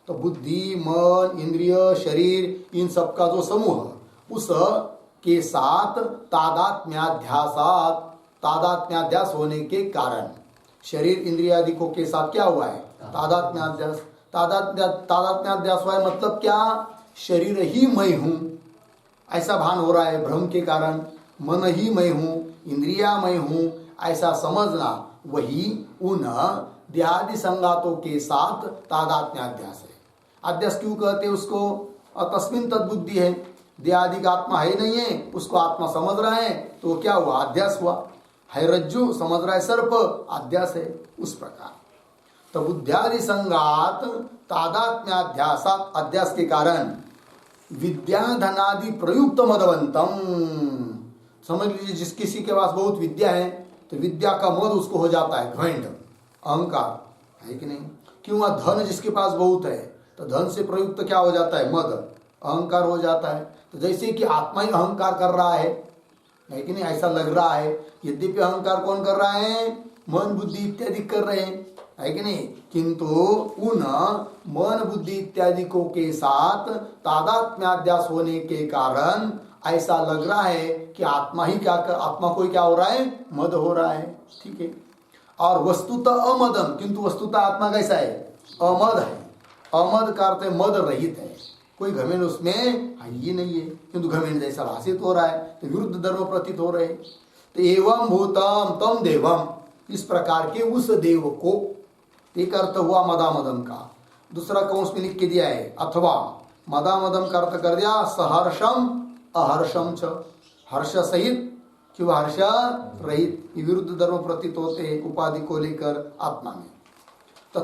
तो बुद्धि मन इंद्रिय शरीर इन सब का जो समूह, उस के साथ तादात्म्याध्यासात, तादात्म्याध्यास होने के कारण शरीर इंद्रिय आदि को के साथ क्या हुआ है? तादात्म्याध्यास। तादात्म्याध्यास हुआ है मतलब क्या? शरीर ही मैं हूं ऐसा भान हो रहा है भ्रम के कारण, मन ही मैं हूं, इंद्रिया मैं हूं ऐसा समझना, वही उन देहादि संगातों के साथ तादात्म्याध्यास है। अध्यास क्यों कहते हैं उसको? तस्मिन तद्बुद्धि है, देहादि का आत्मा है नहीं है, उसको आत्मा समझ रहा है, तो क्या हुआ? अध्यास हुआ। है रज्जु, समझ रहा है सर्प, अध्यास है। उस प्रकार तो बुद्ध्यादि संगात तादात्म्याध्यासात, अध्यास के कारण विद्या धनादि प्रयुक्त मदवंतम, समझ लीजिए जिस किसी के पास बहुत विद्या है तो विद्या का मद उसको हो जाता है, घमंड अहंकार, है कि नहीं? क्यों? धन जिसके पास बहुत है तो धन से प्रयुक्त क्या हो जाता है? मद, अहंकार हो जाता है। तो जैसे कि आत्मा ही अहंकार कर रहा है कि नहीं, ऐसा लग रहा है। यद्यपि अहंकार कौन कर रहा है? मन बुद्धि इत्यादि कर रहे हैं, है कि नहीं? किंतु उन मन बुद्धि इत्यादि को के साथ तादात्म्याध्यास होने के कारण ऐसा लग रहा है कि आत्मा ही क्या कर, आत्मा को क्या हो रहा है? मद हो रहा है, ठीक है। और वस्तुतः अमदम, किंतु वस्तुतः आत्मा कैसा है? अमद है। अमद का अर्थ मद रहित है, कोई घमंड उसमें है ही नहीं है, किंतु घमंड जैसा भाषित हो रहा है, तो विरुद्ध धर्म प्रतीत हो रहे। तो एवं भूतम तम देवम, इस प्रकार के उस देव को, एक अर्थ हुआ मदामदम का। दूसरा कौंस में लिख के दिया है अथवा मदामदम का अर्थ कर दिया सहर्षम अहर्षम च, हर्ष सहित क्यों हर्ष रहित, विरुद्ध धर्म प्रतीत होते हैं उपाधि को लेकर आत्मा में। तो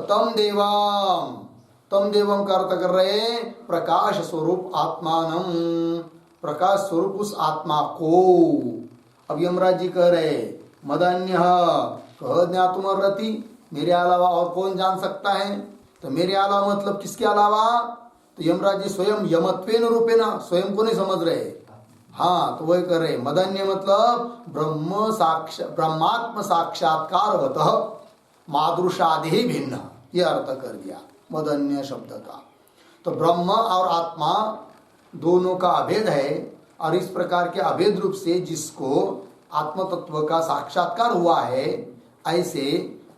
तम देवम का अर्थ कर रहे प्रकाश स्वरूप आत्मानम, प्रकाश स्वरूप उस आत्मा को। अब यमराज जी कह रहे मदन्य कह ज्ञातुमर्हति, मेरे अलावा और कौन जान सकता है? तो मेरे अलावा मतलब किसके अलावा? तो यमराज जी स्वयं यमत्वेन रूपेण, स्वयं को नहीं समझ रहे। हाँ, तो वही कर रहे मदन्य मतलब ब्रह्मात्म साक्षात्कारवतः मादृशादि भिन्न, ये अर्थ कर दिया मदन्य शब्द का। तो ब्रह्म और आत्मा दोनों का अभेद है, और इस प्रकार के अभेद रूप से जिसको आत्म तत्व का साक्षात्कार हुआ है, ऐसे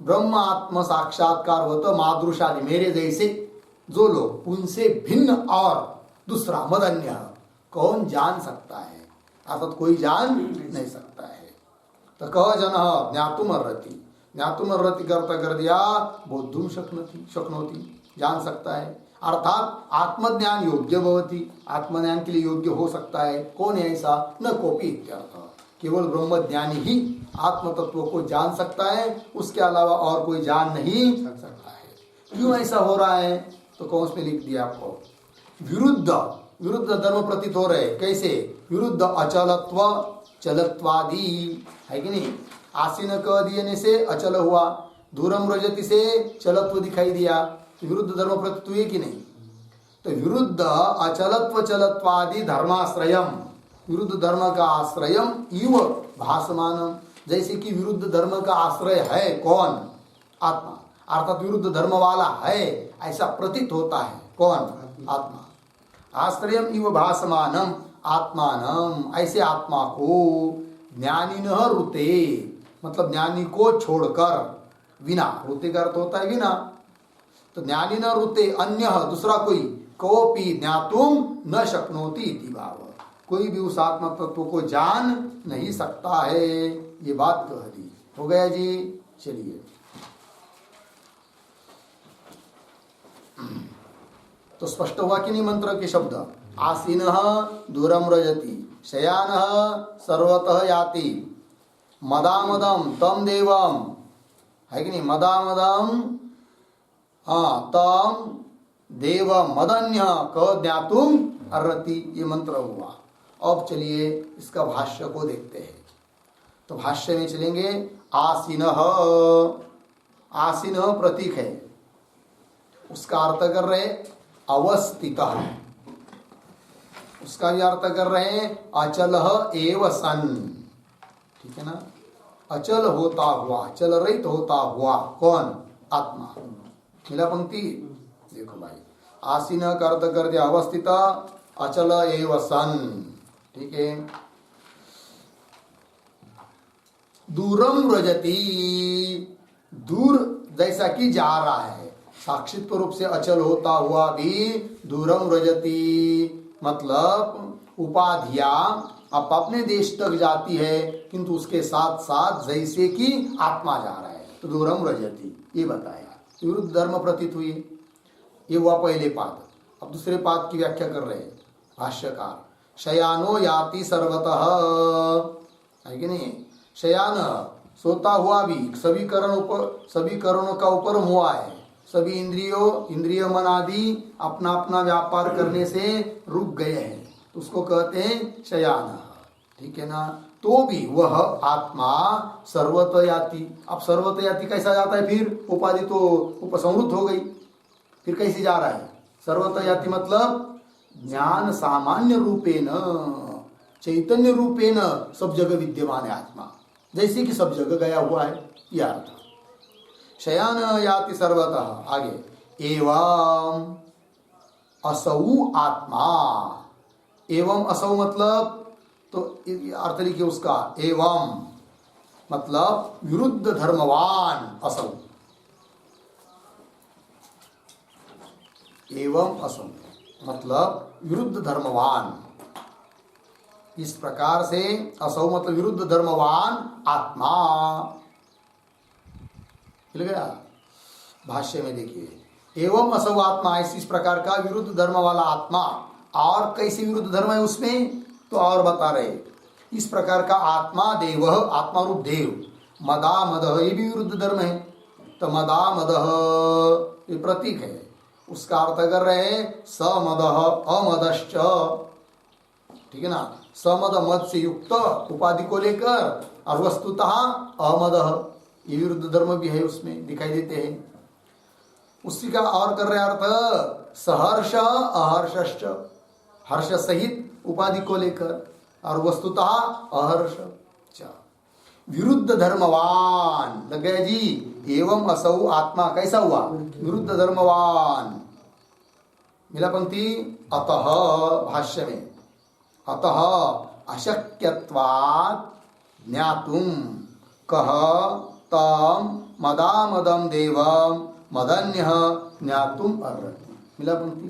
ब्रह्म आत्म साक्षात्कार होता मादृशादि, मेरे जैसे जो लोग, उनसे भिन्न और दूसरा मदन्य, कौन जान सकता है, अर्थात कोई जान नहीं सकता है। तो कह जन ज्ञातुम अर्हति, ज्ञातुम अर्हति करता कर दिया बोद्धुम शक्नोति, जान सकता है, अर्थात आत्मज्ञान योग्य भवति, आत्मज्ञान के लिए योग्य हो सकता है। कौन है ऐसा? न कोपी इत्यर्थ, केवल ब्रह्मज्ञानी ही आत्म तत्व को जान सकता है, उसके अलावा और कोई जान नहीं सकता है। क्यों ऐसा हो रहा है? तो कौन में लिख दिया आपको, विरुद्ध धर्म प्रतीत हो रहे। कैसे? विरुद्ध अचलत्व चलत्वादि है कि नहीं। आसीन कह दिए से अचल हुआ, दूरम रजति से चलत्व दिखाई दिया, तो विरुद्ध धर्म प्रतीत हुए कि नहीं। तो विरुद्ध अचलत्व चलत्वादि धर्माश्रयम, विरुद्ध धर्म का आश्रयम इव भासमानम, जैसे कि विरुद्ध धर्म का आश्रय है कौन? आत्मा, अर्थात विरुद्ध धर्म वाला है ऐसा प्रतीत होता है। कौन? आत्मा। आश्रयम इव भासमानम आत्मानम, ऐसे आत्मा को ज्ञानी न रुते, मतलब ज्ञानी को छोड़कर, विना, रुते का अर्थ होता है विना, तो ज्ञानी न रुते अन्य दूसरा कोई कोपी ज्ञातुम न शक्नोति इति भाव, कोई भी उस आत्मा तत्व को जान नहीं सकता है। ये बात कह दी। हो गया जी। चलिए, तो स्पष्ट हुआ कि नहीं मंत्र के शब्द। आसीन दूरम रजति, शयान सर्वतः याति, मदामदम तम देवम, है कि नहीं, मदामदम तम देव मदन्य क ज्ञातुम अर्हति, ये मंत्र हुआ। अब चलिए इसका भाष्य को देखते हैं। तो भाष्य में चलेंगे। आसीन, आसीन प्रतीक है, उसका अर्थ कर रहे अवस्थित, उसका भी अर्थ कर रहे हैं अचल एव सन, ठीक है ना, अचल होता हुआ, चल रहित होता हुआ। कौन? आत्मा। मिला पंक्ति? देखो भाई, आसीन का अर्थ कर दिया अवस्थित, अचल एव सन, ठीक है। दूरम रजति, दूर जैसा कि जा रहा है, साक्षित्व रूप से अचल होता हुआ भी दूरम रजति, मतलब उपाधियां अब अपने देश तक जाती है, किंतु उसके साथ साथ जैसे कि आत्मा जा रहा है, तो दूरम रजति, ये बताया। विरुद्ध धर्म प्रतीत हुई, ये हुआ पहले पाद। अब दूसरे पाद की व्याख्या कर रहे हैं भाष्यकार। शयानो याति सर्वतः, है कि नहीं, शयान सोता हुआ भी, सभी करणों का उपरम हुआ है, सभी इंद्रिय मन आदि अपना अपना व्यापार करने से रुक गए हैं, तो उसको कहते हैं शयान, ठीक है ना। तो भी वह आत्मा सर्वतः याति। अब सर्वतः याति कैसा जाता है? फिर उपाधि तो उपसंहृत हो गई, फिर कैसे जा रहा है? सर्वतः याति मतलब ज्ञान सामान्य रूपेण, चैतन्य रूपेण सब जगह विद्यमान है आत्मा, जैसे कि सब जगह गया हुआ है, यह अर्थ। शयान याति सर्वतः। आगे, एवं असौ आत्मा, एवं असौ मतलब, तो अर्थ लिखिए उसका, एवं मतलब विरुद्ध धर्मवान असौ, एवं असौ मतलब विरुद्ध धर्मवान। इस प्रकार से असौ मतलब विरुद्ध धर्मवान आत्मा। मिल गया? भाष्य में देखिए, एवं असौ आत्मा, इस प्रकार का विरुद्ध धर्म वाला आत्मा। और कैसे विरुद्ध धर्म है उसमें, तो और बता रहे, इस प्रकार का आत्मा देव, आत्मा रूप देव, मदा मदह, ये भी विरुद्ध धर्म है। तो मदा मदह ये प्रतीक है, उसका अर्थ कर रहे हैं समदह अमदश्च, ठीक है ना। समद मद से युक्त उपाधि को लेकर, और वस्तुतः अमदह, ये विरुद्ध धर्म भी है, उसमें दिखाई देते हैं। उसी का और कर रहे अर्थ सहर्ष अहर्षश्च, हर्ष सहित उपाधि को लेकर, और वस्तुतः अहर्ष। विरुद्ध धर्मवान लग गया जी। एवं असौ आत्मा कैसा हुआ? विरुद्ध धर्मवान। मिला पंक्ति? अतः भाष्य में, अतः अशक्यत्वात् ज्ञातुम कह तम मदामदम देवम मदन्य ज्ञातुम अर्हति। मिला पंक्ति?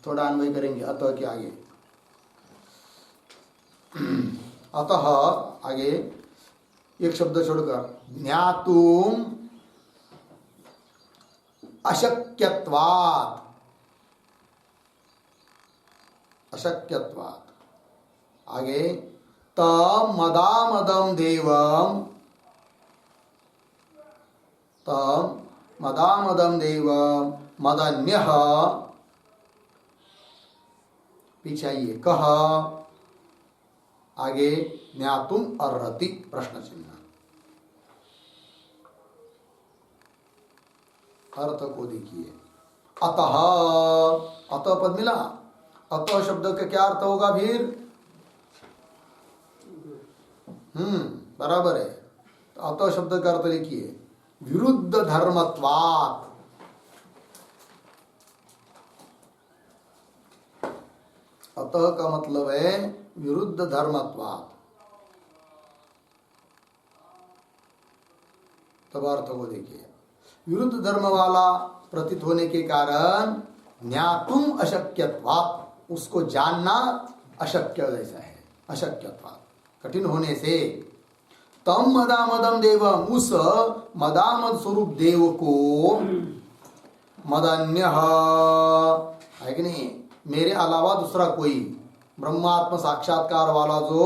थोड़ा अन्वय करेंगे अतः के आगे। अतः आगे एक शब्द छोड़कर ज्ञातुम अशक्यत्वात्, अशक्यत्वात्। आगे तम मदामदम देवम, तम मदामदम देवम मदन्यः, पीछे आइए, कह आगे ज्ञातुम अर्हति प्रश्न चिन्ह, अर्थ को देखिए। अतः, अतः पद मिला, अतः शब्द का क्या अर्थ होगा फिर? बराबर है। तो अतः शब्द का अर्थ लिखिए विरुद्ध धर्मत्वात्, अतः का मतलब है विरुद्ध धर्मत्वात्। तब अर्थ को देखिए, विरुद्ध धर्म वाला प्रतीत होने के कारण ज्ञातुम अशक्यत्वात्, उसको जानना अशक्य जैसा है, अशक्यत्वात्, कठिन होने से। तम मदामदम देवम, उस मदामद स्वरूप देव को, मदन्यः है कि नहीं, मेरे अलावा दूसरा कोई, ब्रह्मात्म साक्षात्कार वाला जो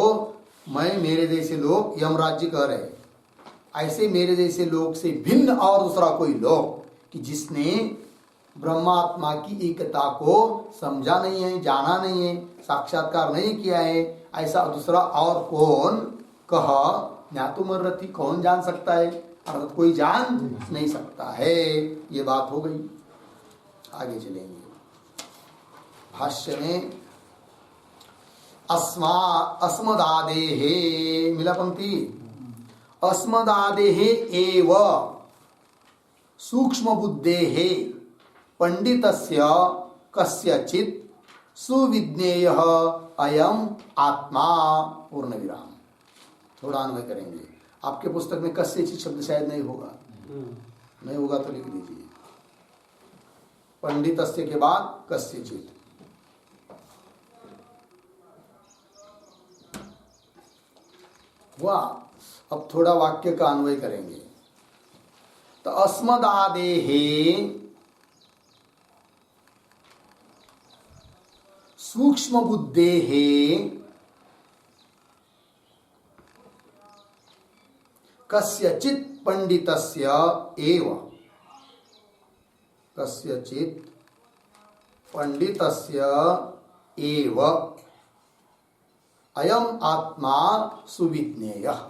मैं, मेरे जैसे लोग यम राज्य कह रहे, ऐसे मेरे जैसे लोग से भिन्न और दूसरा कोई लोग कि जिसने ब्रह्मात्मा की एकता को समझा नहीं है, जाना नहीं है, साक्षात्कार नहीं किया है, ऐसा दूसरा और कौन? कह ज्ञातुमर्हति, कौन जान सकता है? अर्थात कोई जान नहीं सकता है। ये बात हो गई। आगे चलेंगे भाष्य में। अस्मदादेहे, मिला पंक्ति, अस्मदादेहे एव सूक्ष्म बुद्धेहे पंडितस्य कस्यचित् सुविज्ञेयः अयम आत्मा, पूर्ण विराम। थोड़ा अन्वय करेंगे। आपके पुस्तक में कस्यचित् शब्द शायद नहीं होगा, नहीं होगा तो लिख दीजिए, पंडितस्य के बाद कस्यचित्। वाह, अब थोड़ा वाक्य का अन्वय करेंगे। तो अस्मदादेहे सूक्ष्म बुद्धेहे कस्यचित् पंडितस्य एव, कस्यचित् पंडितस्य एव अयम आत्मा सुविज्ञेयः,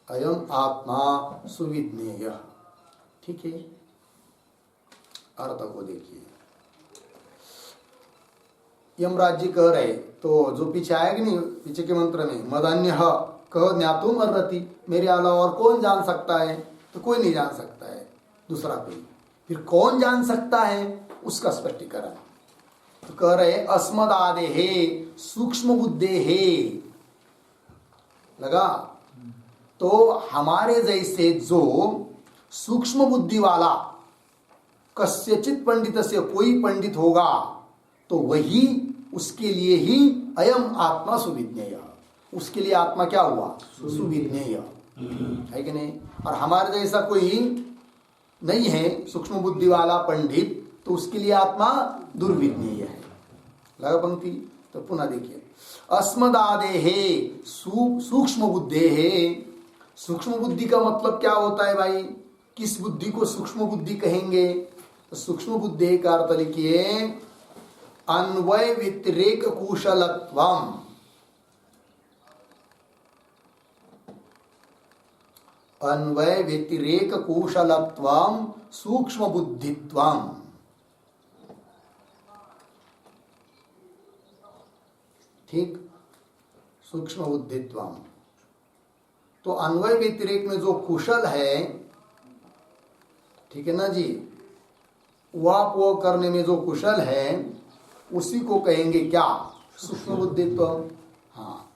अयम आत्मा सुविज्ञेयः। ठीक है, अर्थ को देखिए। यमराज कह रहे, तो जो पीछे आएगा नहीं, पीछे के मंत्र में मदन्यः कह ज्ञातुम अर्हति, मेरे अलावा और कौन जान सकता है? तो कोई नहीं जान सकता है, दूसरा कोई। फिर कौन जान सकता है, उसका स्पष्टीकरण। तो कह रहे अस्मदादेहे सूक्ष्म बुद्धेहे, लगा? तो हमारे जैसे जो सूक्ष्म बुद्धि वाला कस्यचित् पंडित से कोई पंडित होगा, तो वही, उसके लिए ही अयम आत्मा सुविज्ञेय, उसके लिए आत्मा क्या हुआ? सुविज्ञेय, है कि नहीं? और हमारे जैसा कोई नहीं है सूक्ष्म बुद्धि वाला पंडित, तो उसके लिए आत्मा दुर्विज्ञेय है। लगा पंक्ति? तो पुनः देखिए, अस्मदादेहे सूक्ष्म बुद्धेहे। सूक्ष्म बुद्धि का मतलब क्या होता है भाई? किस बुद्धि को सूक्ष्म बुद्धि कहेंगे? तो सूक्ष्म बुद्धि का अर्थ लिखिए अन्वय व्यतिरेक कुशलत्वम, अन्वय व्यतिरेक कुशलत्वम सूक्ष्म बुद्धित्वम। ठीक, सूक्ष्म बुद्धित्वम। तो अन्वय व्यतिरेक में जो कुशल है, ठीक है ना जी, वाप वो करने में जो कुशल है, उसी को कहेंगे क्या? सूक्ष्म बुद्धित्व। हाँ,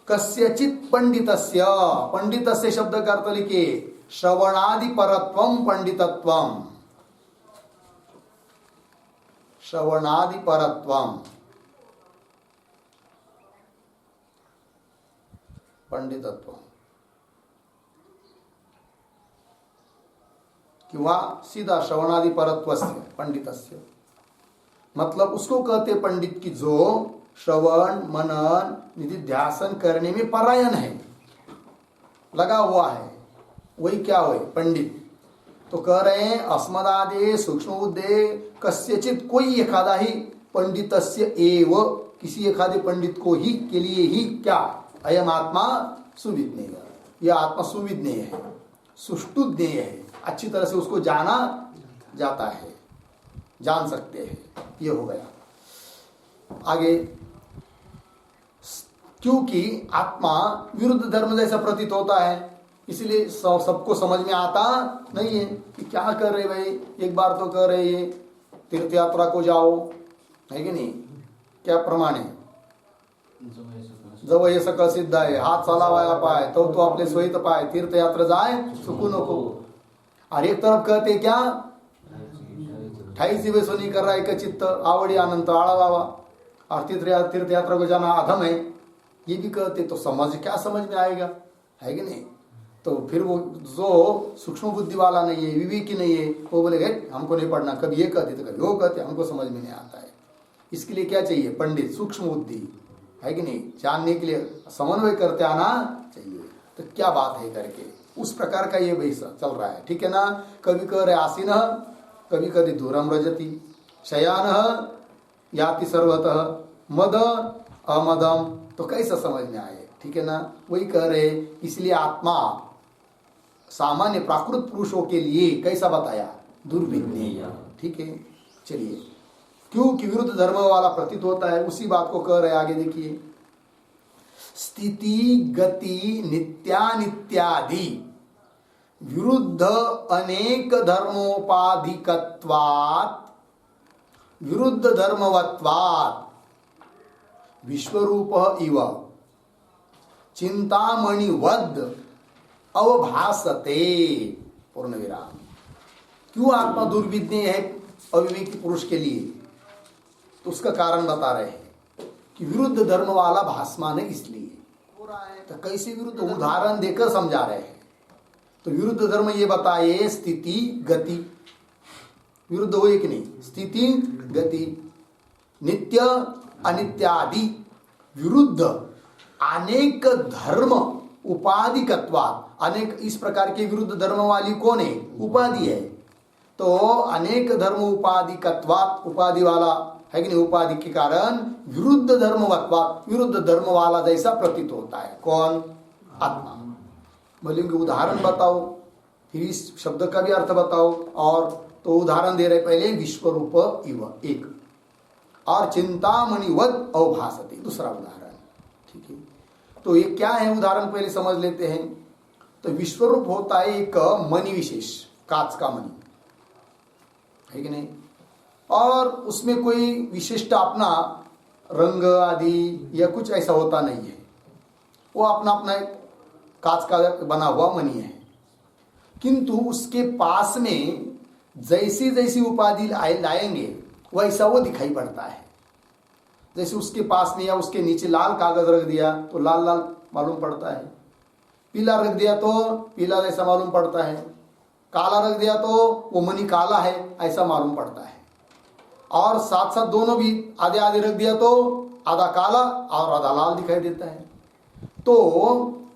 कस्यचित् पंडितस्य, पंडितस्य शब्द का अर्थ लिखिए श्रवणादि परत्वम पंडितत्वम, श्रवणादि परत्वम, पंडितत्व किंवा सीधा श्रवणादि परत्वस्य पंडितस्य, मतलब उसको कहते पंडित की जो श्रवण मनन निधिध्यासन करने में परायण है, लगा हुआ है, वही क्या हुए पंडित। तो कह रहे हैं अस्मदादे सूक्ष्म बुद्धे कस्यचित, कोई एखादा ही पंडितस्य एव, किसी एखादे पंडित को ही के लिए ही क्या, अयम आत्मा सुविज्ञेय, यह आत्मा सुविज्ञेय है, सुष्टुज्ञेय है, अच्छी तरह से उसको जाना जाता है, जान सकते हैं, ये हो गया। आगे, क्योंकि आत्मा विरुद्ध धर्म जैसा प्रतीत होता है, इसलिए सबको समझ में आता नहीं है कि क्या कर रहे भाई। एक बार तो कह रहे ये तीर्थ यात्रा को जाओ, है कि नहीं, क्या प्रमाण है, जब ये सकल सिद्ध है, हाथ चलावाया पाए तो आपले सोयित पाए, तीर्थ यात्रा जाए सुकून को। और एक तरफ कहते क्या, ठाई जीवे सोनी कर रहा है, एक चित्त आवड़ी आनंद आड़ा बाबा, और तीर्थ यात्रा को जाना अधम है, ये भी कहते। तो समझ क्या समझ में आएगा, है कि नहीं। तो फिर वो जो सूक्ष्म बुद्धि वाला नहीं है, विवेकी नहीं है, वो बोलेगा हमको नहीं पढ़ना, कभी ये कहते तो कभी वो कहते, हमको समझ में नहीं आता है। इसके लिए क्या चाहिए, पंडित सूक्ष्म बुद्धि, है कि नहीं, जानने के लिए समन्वय करते आना चाहिए। तो क्या बात है करके उस प्रकार का ये वही चल रहा है, ठीक है ना। कभी कह रहे आसीन, कभी कभी दूरम रजती, शयान याति सर्वतः, मद अमदम, तो कैसा समझ में आए, ठीक है ना। वही कह रहे, इसलिए आत्मा सामान्य प्राकृत पुरुषों के लिए कैसा बताया, दुर्विज्ञेय, ठीक है। चलिए, क्योंकि विरुद्ध धर्म वाला प्रतीत होता है, उसी बात को कह रहे आगे देखिए। स्थिति गति नित्यानित्यादि विरुद्ध अनेक धर्मोपाधिकत्वात् विरुद्ध धर्मवत्वात् विश्वरूप इव चिंतामणिवद अवभासते, पूर्ण विराम। क्यों आत्मा दुर्विज्ञेय है अविवेकी पुरुष के लिए, तो उसका कारण बता रहे हैं कि विरुद्ध धर्म वाला भासमान है, इसलिए हो रहा है। तो कैसे विरुद्ध, उदाहरण देकर समझा रहे हैं। तो विरुद्ध धर्म ये बताए, स्थिति गति विरुद्ध हुए कि नहीं, स्थिति गति नित्य अनित्यादि विरुद्ध अनेक धर्म उपाधिकत्वात्, अनेक इस प्रकार के विरुद्ध धर्म वाली कौन है, उपाधि है। तो अनेक धर्म उपाधिकत्वात्, उपाधि वाला है कि नहीं, उपाधि के कारण विरुद्ध धर्मवत्वात्, विरुद्ध धर्म वाला जैसा प्रतीत होता है। कौन, आत्मा। बोलेंगे उदाहरण बताओ, फिर इस शब्द का भी अर्थ बताओ। और तो उदाहरण दे रहे पहले, विश्वरूप इव एक, और चिंतामणिवद अवभासते दूसरा उदाहरण, ठीक है। तो ये क्या है, उदाहरण पहले समझ लेते हैं। तो विश्वरूप होता है एक मणि विशेष, कांच का मणि, है कि नहीं, और उसमें कोई विशिष्ट अपना रंग आदि या कुछ ऐसा होता नहीं है, वो अपना अपना एक कांच का बना हुआ मणि है। किंतु उसके पास में जैसी जैसी उपाधि लाएंगे वैसा वो दिखाई पड़ता है। जैसे उसके पास में या उसके नीचे लाल कागज रख दिया तो लाल लाल मालूम पड़ता है, पीला रख दिया तो पीला जैसा मालूम पड़ता है, काला रख दिया तो वो मणि काला है ऐसा मालूम पड़ता है। और साथ साथ दोनों भी आधे आधे रख दिया तो आधा काला और आधा लाल दिखाई देता है। तो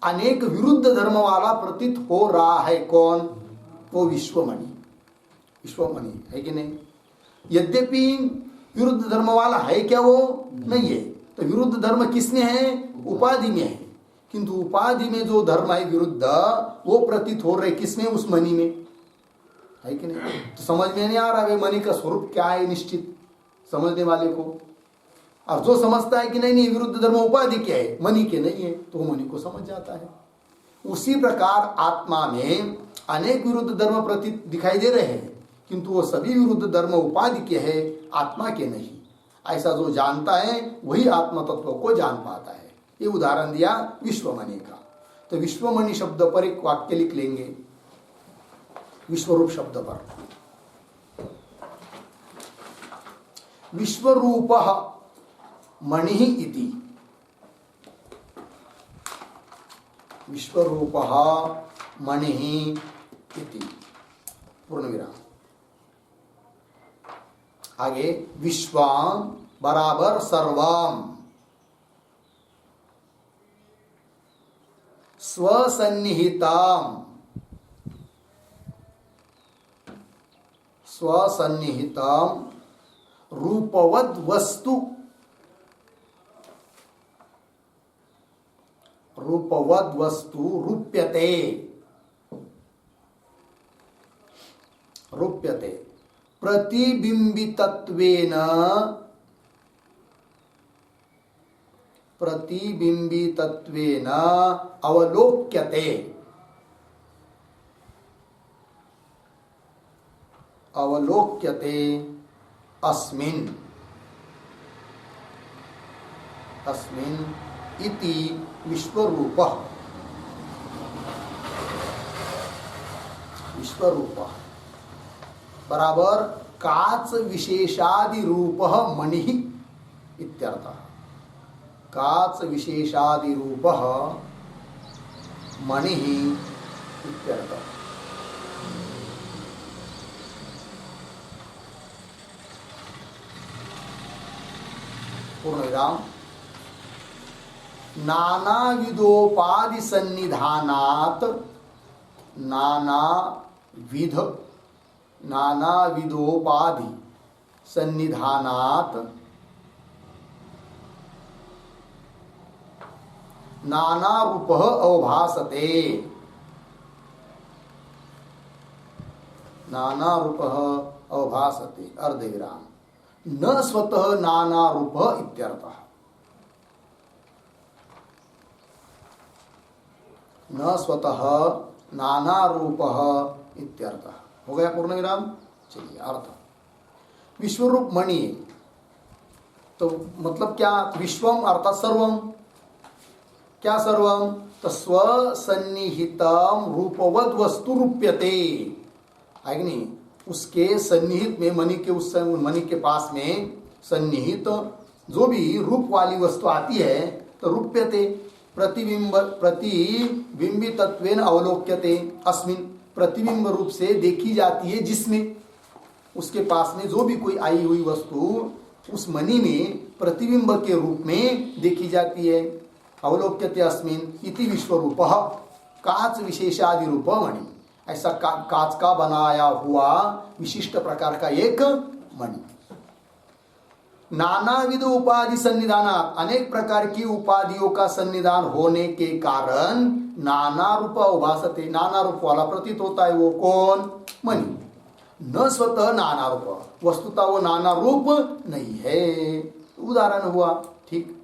अनेक विरुद्ध धर्म वाला प्रतीत हो रहा है। कौन, वो विश्वमणि, विश्वमणि है कि नहीं। यद्यपि विरुद्ध धर्म वाला है क्या, वो नहीं है। तो विरुद्ध धर्म किसमें है, उपाधि में है। किंतु उपाधि में जो धर्म है विरुद्ध, वो प्रतीत हो रहे किसमें, उस मणि में, है कि नहीं। तो समझ में नहीं आ रहा है मणि का स्वरूप क्या है निश्चित समझने वाले को। और जो समझता है कि नहीं नहीं विरुद्ध धर्म उपाधि क्या है, मणि के नहीं है, तो वो मणि को समझ जाता है। उसी प्रकार आत्मा में अनेक विरुद्ध धर्म प्रतीत दिखाई दे रहे हैं, किंतु वो सभी विरुद्ध धर्म उपाधि के है, आत्मा के नहीं। ऐसा जो जानता है वही आत्म तत्व को जान पाता है। ये उदाहरण दिया विश्वमणि का। तो विश्वमणि शब्द पर एक वाक्य लिख लेंगे, विश्वरूप शब्द पर। विश्वरूपः मणिः इति। विश्वरूपः मणिः इति पूर्णविराम। आगे विश्वाम बराबर सर्वम, स्वसन्निहिताम, स्वसन्निहिताम रूपवद वस्तु, रूपवद वस्तु रूप्यते, रूप्यते प्रतिबिंबितत्वेन, प्रतिबिंबितत्वेन अवलोक्यते, अवलोक्यते अस्मिन्, अस्मिन् इति विश्वरूपः, विश्वरूपः बराबर काच विशेषादि रूपः मणिः इत्यर्थः। काच विशेषादि रूपः मणिः इत्यर्थः। पूर्णविराम। नानाविधोपाधि सन्निधानात्, नानाविध, नानाविधोपाधि सन्निधानात् नानारूपः अवभासते, नानारूपः अवभासते अर्धविराम। न स्वतः नानारूपः इत्यर्थः। न स्वतः नानारूपः इत्यर्थः। हो गया पूर्ण विराम। चलिए अर्थ, विश्वरूप मणि तो मतलब क्या? विश्वम अर्थात सर्वम। क्या सर्वम? तो स्वसन्निहितम रूपवद वस्तु रूप्यते, है कि नहीं? उसके सन्निहित में मणि के, उस मणि के पास में सन्निहित जो भी रूप वाली वस्तु आती है तो रूप्यते, प्रतिबिंब, प्रतिबिंबितत्वेन अवलोक्यते अस्मिन्, प्रतिबिंब रूप से देखी जाती है जिसमें, उसके पास में जो भी कोई आई हुई वस्तु उस मणि में प्रतिबिंब के रूप में देखी जाती है। अवलोक्यते अस्मिन् इति विश्वरूपः काच विशेषादि रूप मणि, ऐसा काच का बनाया हुआ विशिष्ट प्रकार का एक मणि। नानाविध उपाधि सन्निधान, अनेक प्रकार की उपाधियों का सन्निधान होने के कारण नाना रूप उभासते, नाना रूप वाला प्रतीत होता है। वो कौन? मणि। न स्वतः नाना रूप, वस्तुतः वो नाना रूप नहीं है। उदाहरण हुआ, ठीक।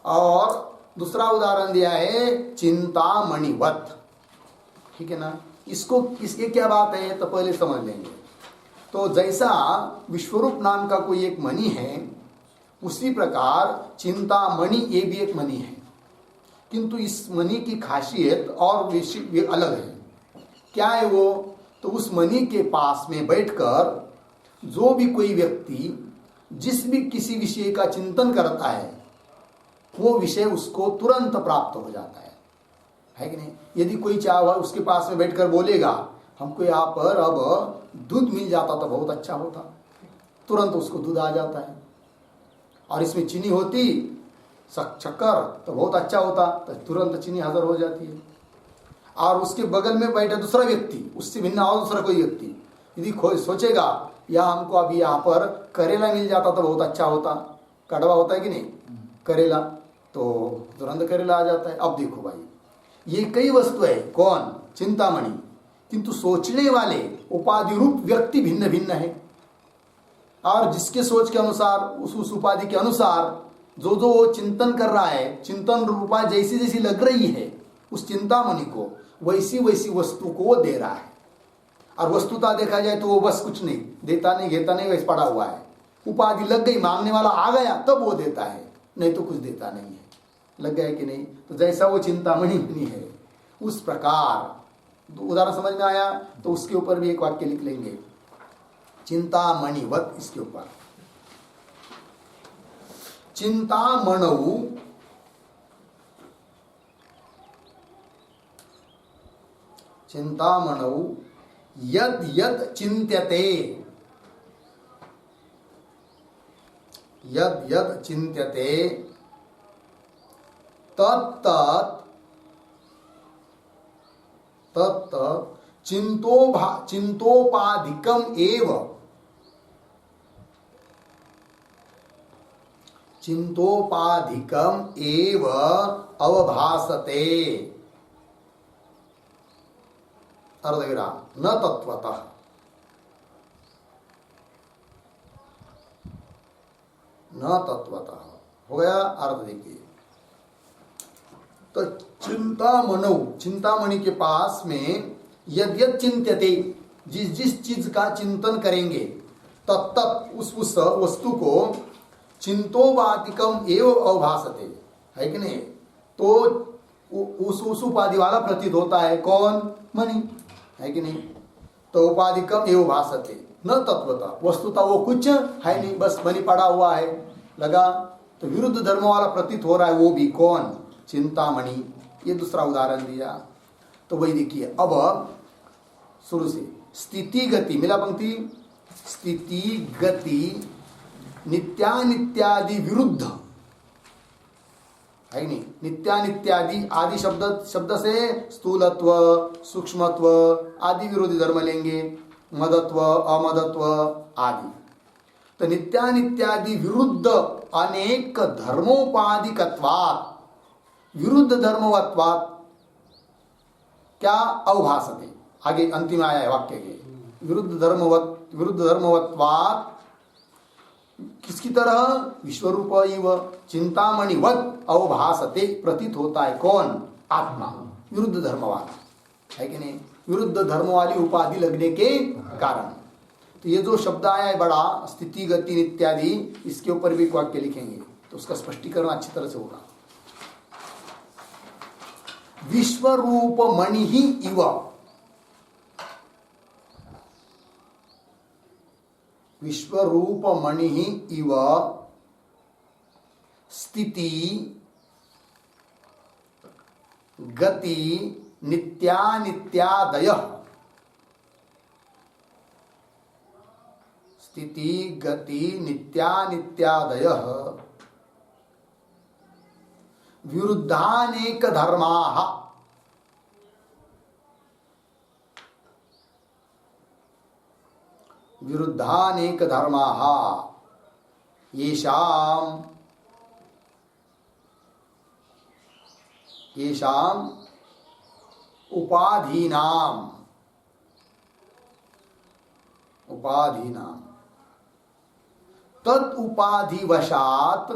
और दूसरा उदाहरण दिया है चिंतामणिवत, ठीक है ना। इसको, इसके क्या बात है तो पहले समझ लेंगे। तो जैसा विश्वरूप नाम का कोई एक मणि है, उसी प्रकार चिंतामणि ये भी एक मणि है, किंतु इस मणि की खासियत और अलग है। क्या है वो? तो उस मणि के पास में बैठकर जो भी कोई व्यक्ति जिस भी किसी विषय का चिंतन करता है वो विषय उसको तुरंत प्राप्त हो जाता है कि नहीं? यदि कोई चाहे उसके पास में बैठकर बोलेगा हमको यहाँ पर अब दूध मिल जाता तो बहुत अच्छा होता, तुरंत उसको दूध आ जाता है। और इसमें चीनी होती, शक्कर, तो बहुत अच्छा होता, तो तुरंत चीनी हाजिर हो जाती है। और उसके बगल में बैठा दूसरा व्यक्ति, उससे भिन्न और दूसरा कोई व्यक्ति यदि सोचेगा या हमको अभी यहाँ पर करेला मिल जाता तो बहुत अच्छा होता, कड़वा होता है कि नहीं करेला, तो तुरंत करेला आ जाता है। अब देखो भाई, ये कई वस्तु है, कौन? चिंतामणि, किंतु सोचने वाले उपाधि रूप व्यक्ति भिन्न भिन्न है। और जिसके सोच के अनुसार, उस उपाधि के अनुसार जो जो वो चिंतन कर रहा है, चिंतन रूपा जैसी जैसी लग रही है उस चिंतामणि को, वैसी वैसी वस्तु को वो दे रहा है। और वस्तुता देखा जाए तो वो बस कुछ नहीं देता, नहीं घेता नहीं, वैसे पड़ा हुआ है। उपाधि लग गई, मांगने वाला आ गया तब वो देता है, नहीं तो कुछ देता नहीं है। लग गया कि नहीं? तो जैसा वो चिंतामणि बनी है उस प्रकार, उदाहरण समझ में आया तो उसके ऊपर भी एक वाक्य लिख लेंगे, चिंतामणिवत, इसके ऊपर चिंतामणौ यद यद चिंत्यते, यद यद चिंत्यते तत् तत् चिंतोपाधिकम एव, चिंतोपाधिकम एव अवभासते। अर्धविराम। न तत्वतः, न तत्वतः हो गया। अर्थ देखिए, तो चिंतामणौ, चिंतामणि के पास में यद यद चिंत्यते, जिस जिस चीज का चिंतन करेंगे, तत्त उस वस्तु को चिंतोपाधिकम एव अवभासते, है कि नहीं? तो उस उपाधि वाला प्रतीत होता है। कौन? मणि, है कि नहीं? तो उपाधिकम एव भासते न तत्वता, वस्तुता वो कुछ है नहीं, बस मणि पड़ा हुआ है, लगा। तो विरुद्ध धर्म वाला प्रतीत हो रहा है, वो भी कौन? चिंतामणि। ये दूसरा उदाहरण दिया। तो वही देखिए, अब शुरू से स्थिति गति, मिला पंक्ति, स्थिति गति नित्यानित्यादि विरुद्ध, है नहीं? नित्यानित्यादि आदि शब्द से स्थूलत्व, सूक्ष्मत्व आदि विरोधी धर्म लेंगे, मदत्व, अमदत्व आदि। तो नित्यानित्यादि विरुद्ध अनेक धर्मोपाधिकत्वात्, विरुद्ध धर्मवत्वात् क्या? अवभासते। आगे अंतिम आया है वाक्य के, विरुद्ध धर्मवत्वात् किसकी तरह? विश्वरूप इव चिंतामणिवत अवभासते, प्रतीत होता है। कौन? आत्मा, विरुद्ध धर्म वाला, है कि नहीं? विरुद्ध धर्म वाली उपाधि लगने के कारण। तो ये जो शब्द आया है बड़ा, स्थिति गति इत्यादि, इसके ऊपर भी वाक्य लिखेंगे तो उसका स्पष्टीकरण अच्छी तरह से होगा। विश्वरूप मणि ही इव, विश्वरूप मणि इव स्थिति गति नित्यानित्यादयः, स्थिति गति नित्यानित्यादयः विरुद्धानेक धर्माः, विरुद्धानेक धर्माः येषाम् उपाधीनाम् तद उपाधिवशात्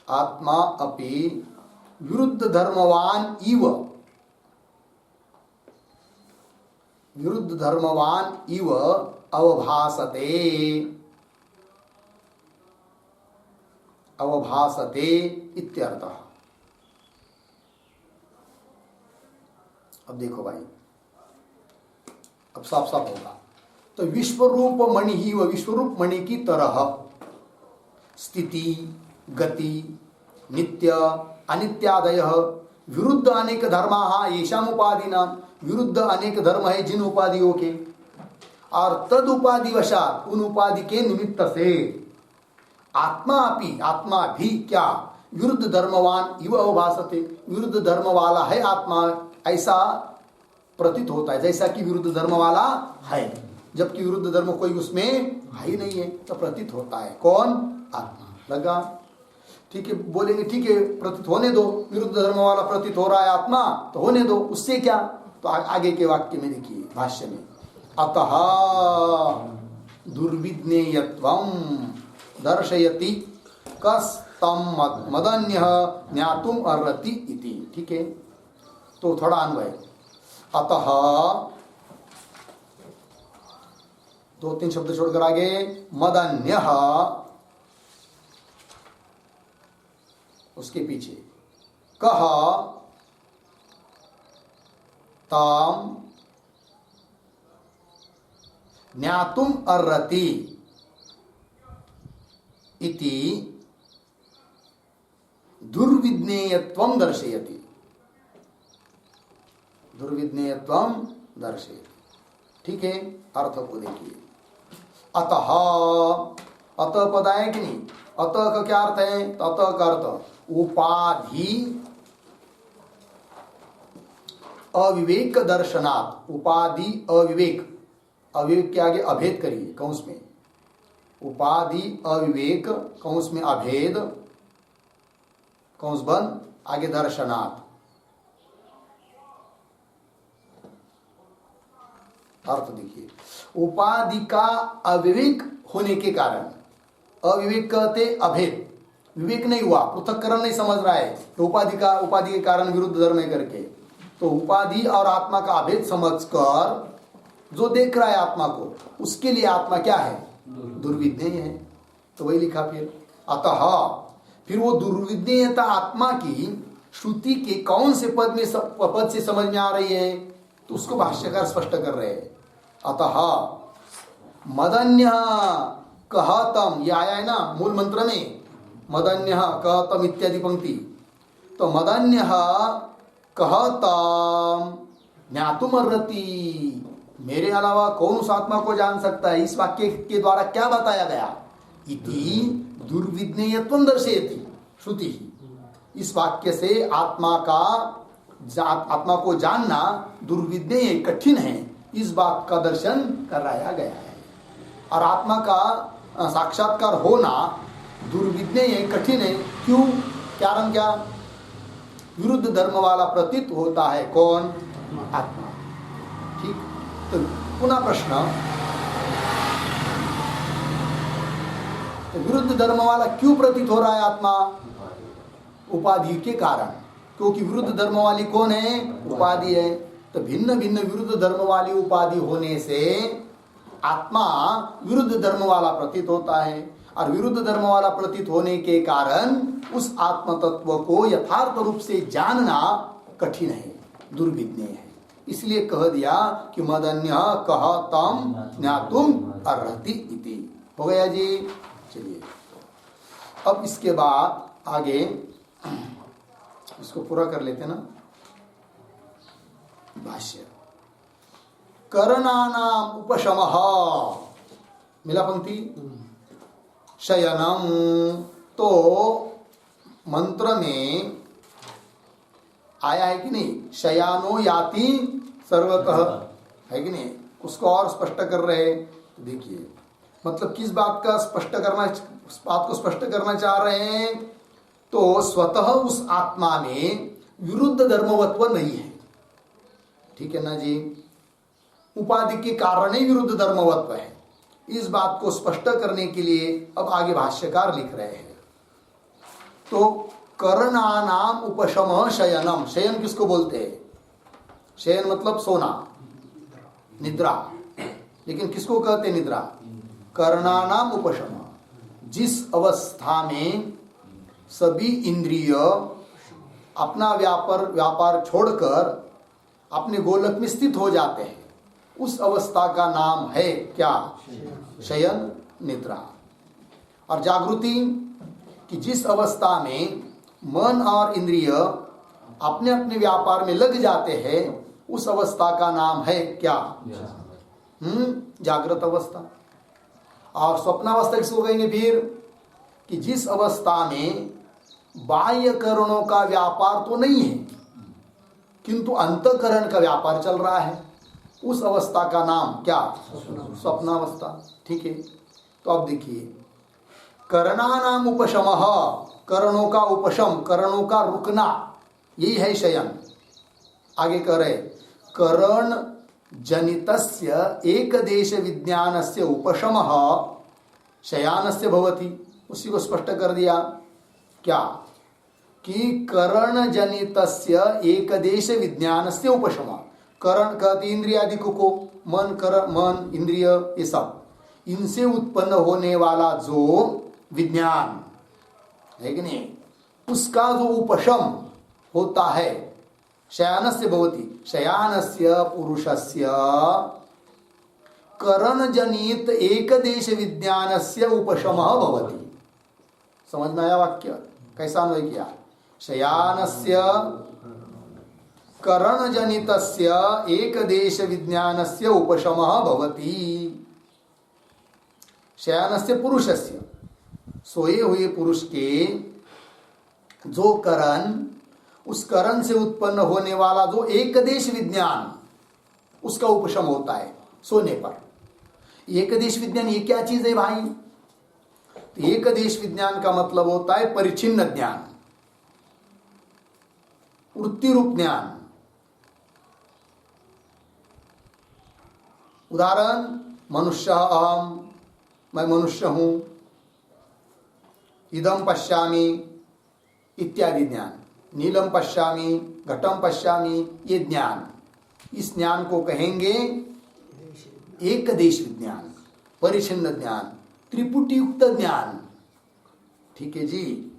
आत्मा अपि विरुद्ध धर्मवान इव अवभासते इत्यर्थः। अब देखो भाई, अब साफ साफ होगा। तो विश्वरूप मणि ही व विश्वरूप मणि की तरह स्थिति गति नित्य अनित्यादय विरुद्ध अनेक धर्मा येषाम उपाधिनाम, विरुद्ध अनेक धर्म है जिन उपाधियों के, और तद उपाधि वशात उन उपाधि के निमित्त से आत्मा भी क्या? विरुद्ध धर्मवान इव अवभासते, विरुद्ध धर्म वाला है आत्मा, ऐसा प्रतीत होता है जैसा कि विरुद्ध धर्म वाला है, जबकि विरुद्ध धर्म कोई उसमें है ही नहीं है, तो प्रतीत होता है। कौन? आत्मा। लगा? ठीक है, बोलेंगे ठीक है, प्रतीत होने दो, विरुद्ध धर्म वाला प्रतीत हो रहा है आत्मा, तो होने दो, उससे क्या? तो आगे के वाक्य में देखिए, भाष्य में, अतः दुर्विज्ञेयत्वं दर्शयति कस्तम मदन्यः ज्ञातुम अर्हति इति। ठीक है, तो थोड़ा अन्वय। अतः दो तीन शब्द छोड़कर आगे, मदन्यः, उसके पीछे कह ताम ज्ञातुम अर्हति इति दुर्विज्ञेयत्वं दर्शयति। दुर्विज्ञेयत्वं दर्शयति। ठीक है, अर्थ को देखिए। अतः, अतः पद है कि नहीं? अतः का क्या अर्थ है? तो अतः का अर्थ उपाधि अविवेक दर्शनात्। उपाधि अविवेक, अविवेक के आगे अभेद करिए कौंस में। उपाधि अविवेक कौंस में अभेद, कौंस बंद, आगे दर्शनात्। अर्थ देखिए, उपाधि का अविवेक होने के कारण, अविवेक कहते अभेद, विवेक नहीं हुआ, पृथक्करण नहीं समझ रहा है, तो उपाधि के कारण विरुद्ध धर्म है करके, तो उपाधि और आत्मा का अभेद समझकर जो देख रहा है आत्मा को, उसके लिए आत्मा क्या है? दुर्विज्ञेय है। तो वही लिखा फिर अतः, फिर वो दुर्विज्ञेयता आत्मा की श्रुति के कौन से पद से समझ में आ रही है? तो उसको भाष्यकार स्पष्ट कर रहे हैं। अतः मदन्य कहतम, ये आया है ना मूल मंत्र में, मदन्य कहतम इत्यादि पंक्ति। तो मदन्य कहतम ज्ञातुम अर्हति, मेरे अलावा कौन उस आत्मा को जान सकता है? इस वाक्य के द्वारा क्या बताया गया? इति दुर्विज्ञेयत्वं दर्शयति श्रुति। इस वाक्य से आत्मा को जानना दुर्विज्ञेय, कठिन है, इस बात का दर्शन कराया गया है। और आत्मा का साक्षात्कार होना दुर्विज्ञेय, कठिन है। क्यों? कारण क्या? विरुद्ध धर्म वाला प्रतीत होता है। कौन? आत्मा। ठीक, तो पुनः प्रश्न, तो विरुद्ध धर्म वाला क्यों प्रतीत हो रहा है आत्मा? उपाधि के कारण। क्योंकि विरुद्ध धर्म वाली कौन है? उपाधि है। तो भिन्न भिन्न विरुद्ध धर्म वाली उपाधि होने से आत्मा विरुद्ध धर्म वाला प्रतीत होता है, और विरुद्ध धर्म वाला प्रतीत होने के कारण उस आत्म तत्व को यथार्थ रूप से जानना कठिन है, दुर्विज्ञेय है। इसलिए कह दिया कि मदन्य कहतम ज्ञातुम अर्हति इति। हो गया जी। चलिए अब इसके बाद आगे इसको पूरा कर लेते ना। भाष्य, करणानाम उपशमः, मिला पंक्ति, शयनम। तो मंत्र में आया है कि नहीं? शयानो याति सर्वतः, है कि नहीं? उसको और स्पष्ट कर रहे हैं। तो देखिए, मतलब किस बात का स्पष्ट करना, उस बात को स्पष्ट करना चाह रहे हैं? तो स्वतः उस आत्मा में विरुद्ध धर्मवत्व नहीं है। ठीक है ना जी? उपाधि के कारण ही विरुद्ध धर्मवत्व है। इस बात को स्पष्ट करने के लिए अब आगे भाष्यकार लिख रहे हैं। तो करणानाम उपशम शयनम, शयन किसको बोलते हैं? शयन मतलब सोना, निद्रा। लेकिन किसको कहते हैं निद्रा? करणानाम उपशम, जिस अवस्था में सभी इंद्रिय अपना व्यापार छोड़कर अपने गोलक में स्थित हो जाते हैं, उस अवस्था का नाम है क्या? शयन, निद्रा। और जागृति, कि जिस अवस्था में मन और इंद्रिय अपने अपने व्यापार में लग जाते हैं, उस अवस्था का नाम है क्या? जागृत अवस्था। और स्वप्नावस्था किसको कहेंगे फिर? कि जिस अवस्था में बाह्य करणों का व्यापार तो नहीं है, किंतु अंतःकरण का व्यापार चल रहा है, उस अवस्था का नाम क्या? स्वप्नावस्था। ठीक है। तो अब देखिए, करणानाम उपशमः, करणों का उपशम, करणों का रुकना, यही है शयन। आगे कह रहे, करण जनितस्य एकदेश विज्ञानस्य उपशमः शयानस्य भवति। उसी को स्पष्ट कर दिया क्या? कि करण जनितस्य एकदेश विज्ञानस्य उपशमः। करण कहते इंद्रियादि को, मन इंद्रिय, ये सब, इनसे उत्पन्न होने वाला जो विज्ञान है कि नहीं, उसका जो उपशम होता है, शयानस्य भवति, शयानस्य पुरुषस्य करणजनित एकदेश विज्ञानस्य उपशमः भवति। समझ में आया वाक्य? कैसा अन्वय किया? शयानस्य करणजनितस्य एकदेश विज्ञानस्य उपशमः भवति। शयानस्य पुरुषस्य, सोए हुए पुरुष के जो करण, उस करण से उत्पन्न होने वाला जो एकदेश विज्ञान, उसका उपशम होता है सोने पर। एकदेश विज्ञान ये क्या चीज है भाई? तो एकदेश विज्ञान का मतलब होता है परिचिन्न ज्ञान, वृत्ति रूप ज्ञान। उदाहरण, मनुष्य अहम, मैं मनुष्य हूं, इदम पश्यामि इत्यादि ज्ञान, नीलम पश्यामि, घटम पश्यामि, ये ज्ञान, इस ज्ञान को कहेंगे एकदेश विज्ञान, परिचिन्न ज्ञान, त्रिपुटीयुक्त ज्ञान। ठीक है जी,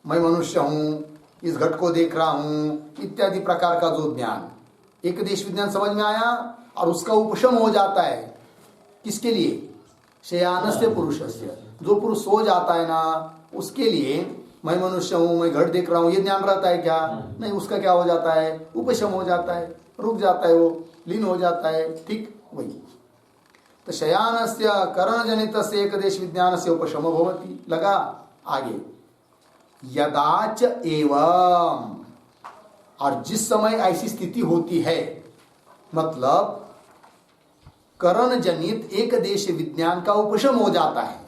मैं मनुष्य हूं, इस घट को देख रहा हूं, इत्यादि प्रकार का जो ज्ञान, एकदेश विज्ञान समझ में आया। और उसका उपशम हो जाता है किसके लिए? शयानस्य पुरुषस्य, जो पुरुष सो जाता है ना, उसके लिए मैं मनुष्य हूं, मैं घट देख रहा हूं, ये ज्ञान रहता है क्या? नहीं, उसका क्या हो जाता है? उपशम हो जाता है, रुक जाता है, वो लीन हो जाता है। ठीक वही। तो शयानस्य करणजनितस्य एकदेश विज्ञानस्य उपशमो भवति। लगा? आगे, यदाच एवं, और जिस समय ऐसी स्थिति होती है, मतलब करण जनित एक देश विज्ञान का उपशम हो जाता है,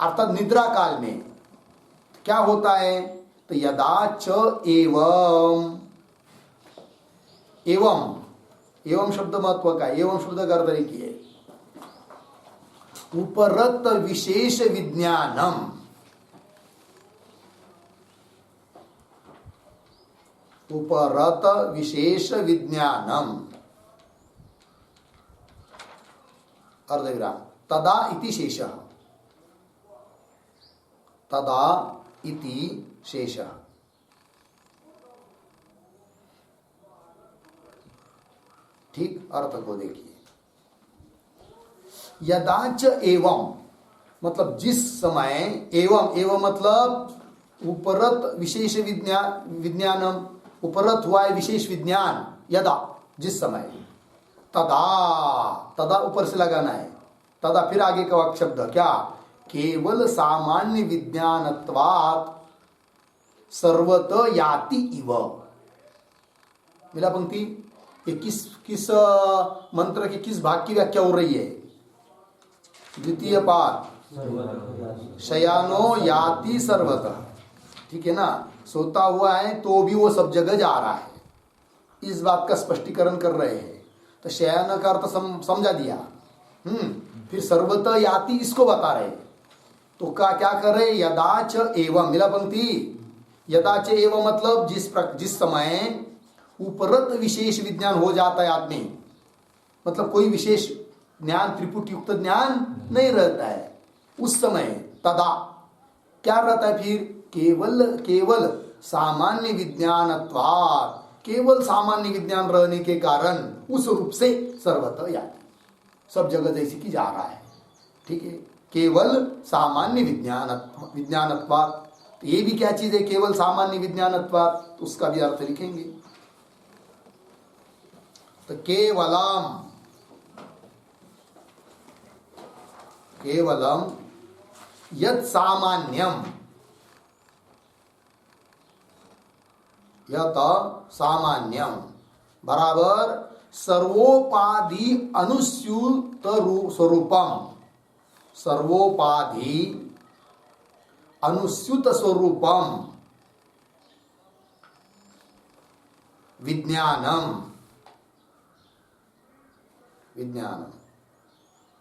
अर्थात निद्रा काल में क्या होता है? तो यदा च एवं, एवं, एवं शब्द महत्व का, एवं शब्द का अर्थ देखिए, उपरत विशेष विज्ञानम, उपरत विशेष विज्ञानम, अर्धविराम, तदा इति शेषः, तदा इति शेषः। ठीक, अर्थ को देखिए, यदाच एवं मतलब जिस समय, एवं, एवं मतलब उपरत विशेष विज्ञानम, उपरत हुआ है विशेष विज्ञान, यदा जिस समय, तदा, तदा ऊपर से लगाना है, तदा फिर आगे का वाक्य शब्द क्या? केवल सामान्य विज्ञानत्वात् सर्वत याति इव। मिला पंक्ति? ये किस मंत्र के किस भाग की व्याख्या हो रही है? द्वितीय पाद, शयानो याति सर्वतः। ठीक है ना? सोता हुआ है तो भी वो सब जगह जा रहा है, इस बात का स्पष्टीकरण कर रहे हैं। तो शयन का अर्थ समझा दिया। फिर सर्वतः याति इसको बता रहे। तो क्या कर रहे? यदाच एवं, मिला पंक्ति? यदाच एवं मतलब जिस समय उपरत विशेष विज्ञान हो जाता है आदमी, मतलब कोई विशेष ज्ञान, त्रिपुट युक्त ज्ञान नहीं रहता है, उस समय तदा क्या रहता है? फिर केवल सामान्य विज्ञानत्वात्, केवल सामान्य विज्ञान रहने के कारण उस रूप से सर्वतः याति, सब जगह जैसे कि जा रहा है। ठीक है, केवल सामान्य विज्ञानत्वात्। तो ये भी क्या चीज है? केवल सामान्य विज्ञानत्वात्, तो उसका भी अर्थ लिखेंगे। तो केवलम, केवलम यत् सामान्यम, यत सामान्यम बराबर सर्वोपाधि अनुस्यूत स्वरूपम, सर्वोपाधि अनुस्यूत स्वरूपम विज्ञानम, विज्ञानम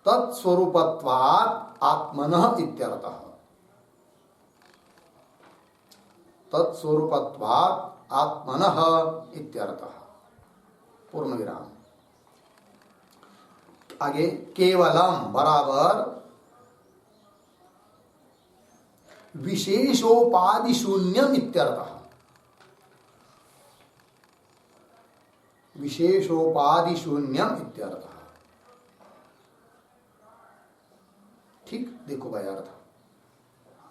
तत्स्वरूपत्वात् आत्मनः इत्यर्थः, तत्स्वरूपत्वात् आत्मनः इत्यर्थः। पूर्ण विराम। आगे, केवलम बराबर विशेषोपाधि शून्यम इत्यर्थः। विशेषोपाधि शून्यम इत्यर्थ। ठीक, देखो भाई अर्थ।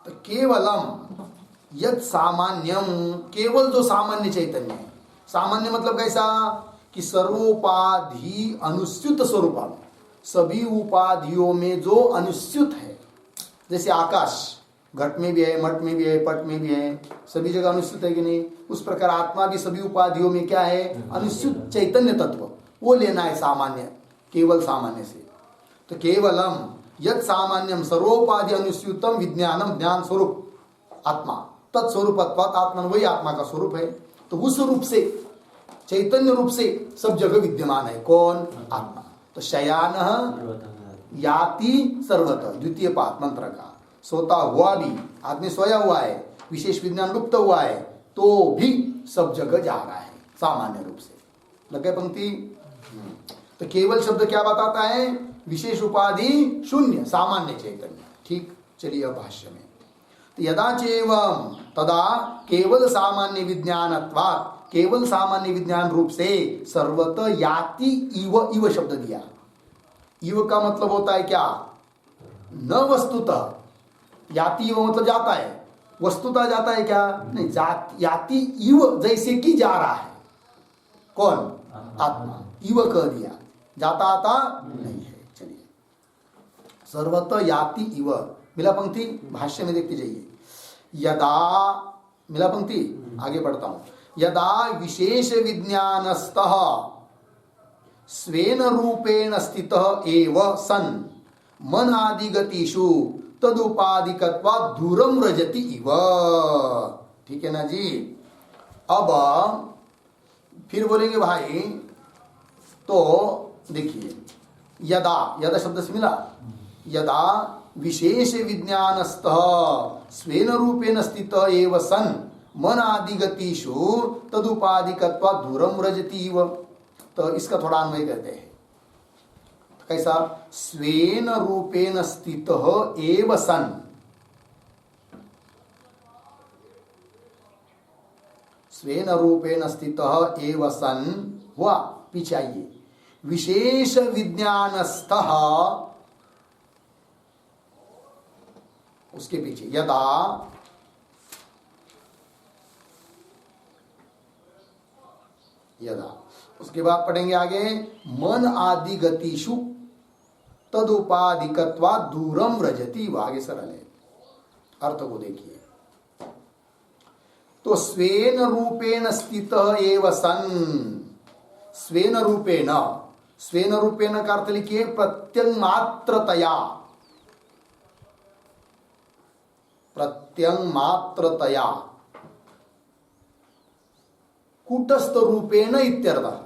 तो केवलम यद सामान्यम, केवल जो सामान्य चैतन्य है, सामान्य मतलब कैसा कि सर्वोपाधि अनुस्यूत स्वरूप, सभी उपाधियों में जो अनुस्यूत है, जैसे आकाश घट में भी है, मठ में भी है, पट में भी है, सभी जगह अनुस्यूत है कि नहीं, उस प्रकार आत्मा भी सभी उपाधियों में क्या है, अनुस्यूत चैतन्य तत्व, वो लेना है सामान्य, केवल सामान्य से। तो केवलम यद सामान्यम सर्वोपाधि अनुस्यूतम विज्ञानम, ज्ञान स्वरूप आत्मा, तत्स्वरूपत्वात् आत्मा, वही आत्मा का स्वरूप है। तो उस रूप से, चैतन्य रूप से सब जगह विद्यमान है कौन, आत्मा। तो शयान याति सर्वतः, द्वितीय पाद मंत्र का, सोता हुआ भी, आदमी सोया हुआ है, विशेष विज्ञान लुप्त हुआ है, तो भी सब जगह जा रहा है सामान्य रूप से। लगे पंक्ति। तो केवल शब्द क्या बताता है, विशेष उपाधि शून्य, सामान्य चैतन्य। ठीक, चलिए अब भाष्य में। तो यदा चैवं तदा केवल सामान्य विज्ञानत्वात्, केवल सामान्य विज्ञान रूप से सर्वतः याति इव, इव शब्द दिया। इव का मतलब होता है क्या, न वस्तुतः, याति इव मतलब जाता है, वस्तुतः जाता है क्या नहीं, याति इव जैसे कि जा रहा है कौन, आत्मा। इव कह दिया, जाता आता नहीं है। चलिए, सर्वतः याति इव, मिला पंक्ति, भाष्य में देखते जाइए। यदा, मिला पंक्ति, आगे बढ़ता हूं। यदा विशेष विज्ञानस्तः स्वेन रूपेण स्थितः एव सन् मन आदि गतिषु तदुपाधिकत्वात् दूरम रजति इव। ठीक है ना जी। अब फिर बोलेंगे भाई, तो देखिए, यदा, यदा शब्द से मिला, यदा विशेष विज्ञानस्तः स्वेन रूपेण स्थितः एव सन् मन आदि गतिषु तदुपाधिकत्वात् दूरम रजति इव। तो इसका थोड़ा अन्वय करते हैं। कैसा, स्वेन रूपेण स्थितः एव सन्, स्वेन रूपेण स्थितः एव सन् हुआ, पीछे आइए, विशेष विज्ञानस्तः, उसके पीछे यदा, यदा, उसके बाद पढ़ेंगे आगे, मन आदि गतिषु तदुपाधिकत्वात् दूरम रजति, आगे सरल है, अर्थ को देखिए। तो स्वेन रूपेण स्थितः एव सन्, स्वेन रूपेण, स्वेन रूपेण का अर्थ लिखिए प्रत्यंगमात्रतया, प्रत्यंगमात्रतया, कूटस्थ रूपेण इत्यर्थः।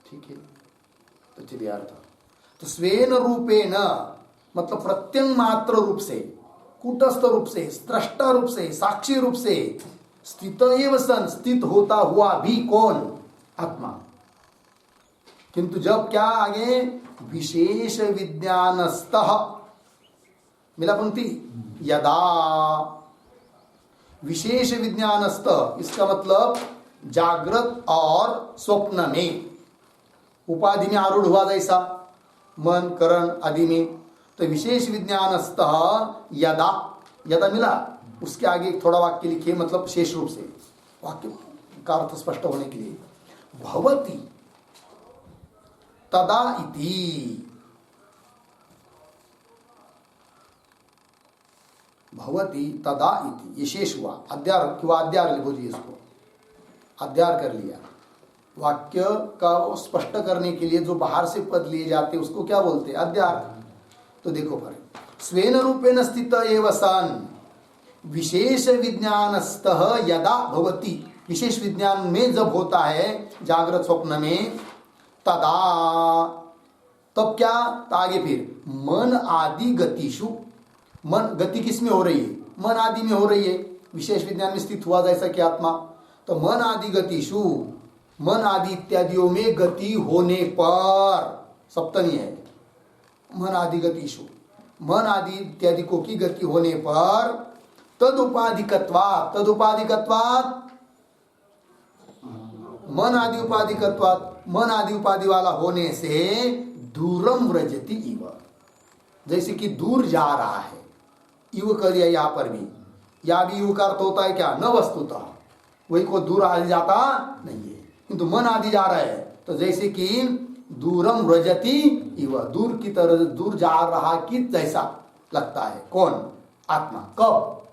ठीक है, तो चलिए अर्थ। तो स्वेन रूपेण मतलब प्रत्यंग मात्र रूप से, कूटस्थ रूप से, स्रष्टा रूप से, साक्षी रूप से, स्थित एव सन, स्थित होता हुआ भी कौन, आत्मा। किंतु जब क्या आगे, विशेष विज्ञानस्तः, मिला पंक्ति, यदा विशेष विज्ञानस्त, इसका मतलब जागृत और स्वप्न में, उपाधि में आरूढ़ हुआ जैसा मन करण आदि में। तो विशेष विज्ञानस्त यदा, यदा मिला, उसके आगे थोड़ा वाक्य लिखिए, मतलब शेष रूप से वाक्य का अर्थ स्पष्ट होने के लिए। भवति तदा इति, भवति तदा इति, ये शेष हुआ, अध्यार किंवा अध्यार बोलिए इसको, अध्यार कर लिया। वाक्य का स्पष्ट करने के लिए जो बाहर से पद लिए जाते उसको क्या बोलते हैं, अध्यार। तो देखो पर, स्वेन रूपेण स्थित एव सन् विशेष विज्ञानस्तः यदा भवति, विशेष विज्ञान में जब होता है जागृत स्वप्न में, तदा, तब क्या, आगे फिर मन आदि गतिषु, मन गति किस में हो रही है, मन आदि में हो रही है, विशेष विज्ञान में स्थित हुआ जैसा कि आत्मा। तो मन आदि गतिषु, मन आदि इत्यादियों में गति होने पर, सप्तमी है, मन आदि गतिषु, मन आदि इत्यादि को की गति होने पर तदुपाधिकत्वात्, तदुपाधिकत्वात् मन आदि उपाधिकत्वात्, मन आदि उपाधि वाला होने से दूरम व्रजति इव, जैसे कि दूर जा रहा है, इव कर दिया यहाँ पर भी, या भी इव का अर्थ होता है क्या, न वस्तुतः, वही को दूर आदि जाता नहीं है, किंतु मन आदि जा रहा है, तो जैसे कि दूरम व्रजति इव, दूर की तरह दूर जा रहा कि जैसा लगता है। कौन? आत्मा। कब?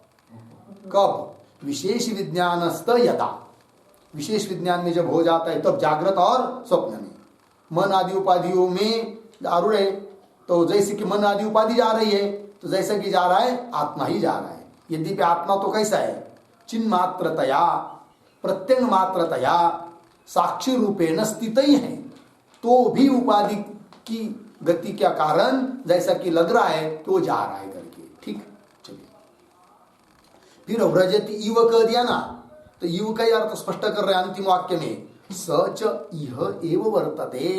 कब? विशेष विज्ञानस्त यथा, विशेष विज्ञान में जब हो जाता है तब, जागृत और स्वप्न में। मन आदि उपाधियों में आरूढ़ है, तो जैसे कि मन आदि उपाधि जा रही है, तो जैसा कि जा रहा है आत्मा ही जा रहा है। यद्यपि आत्मा तो कैसा है, चिन्ह मात्रतया, प्रत्यंग मात्रतया, साक्षी रूपेण स्थित ही है, तो भी उपाधि की गति के कारण जैसा कि लग रहा है तो जा रहा है करके। ठीक, चलिए फिर व्रजति इव कह दिया ना, तो इव का ही अर्थ स्पष्ट कर रहे हैं अंतिम वाक्य में, सच इह एव वर्तते,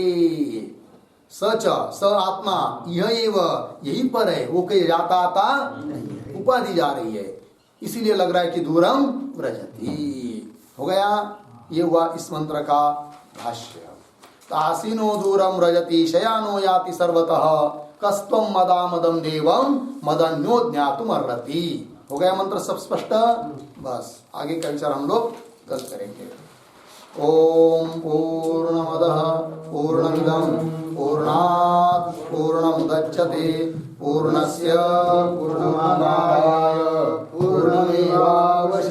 सच स आत्मा, यह एव यही पर है, वो कहीं जाता आता नहीं है, उपाधि जा रही है, इसीलिए लग रहा है कि दूरम व्रजति। हो गया, ये हुआ इस मंत्र का भाष्य। आसीनो दूरम व्रजति शयानो याति सर्वतः कस्त्वं मदा मदम देवम मदन्यो ज्ञातुम अर्हति। हो गया मंत्र सब स्पष्ट। बस आगे का विचार हम लोग कल करेंगे। ओम पूर्णमदः पूर्णमिदं पूर्णात् पूर्णमुदच्यते पूर्णस्य पूर्णमादाय पूर्णमेवावशिष्यते।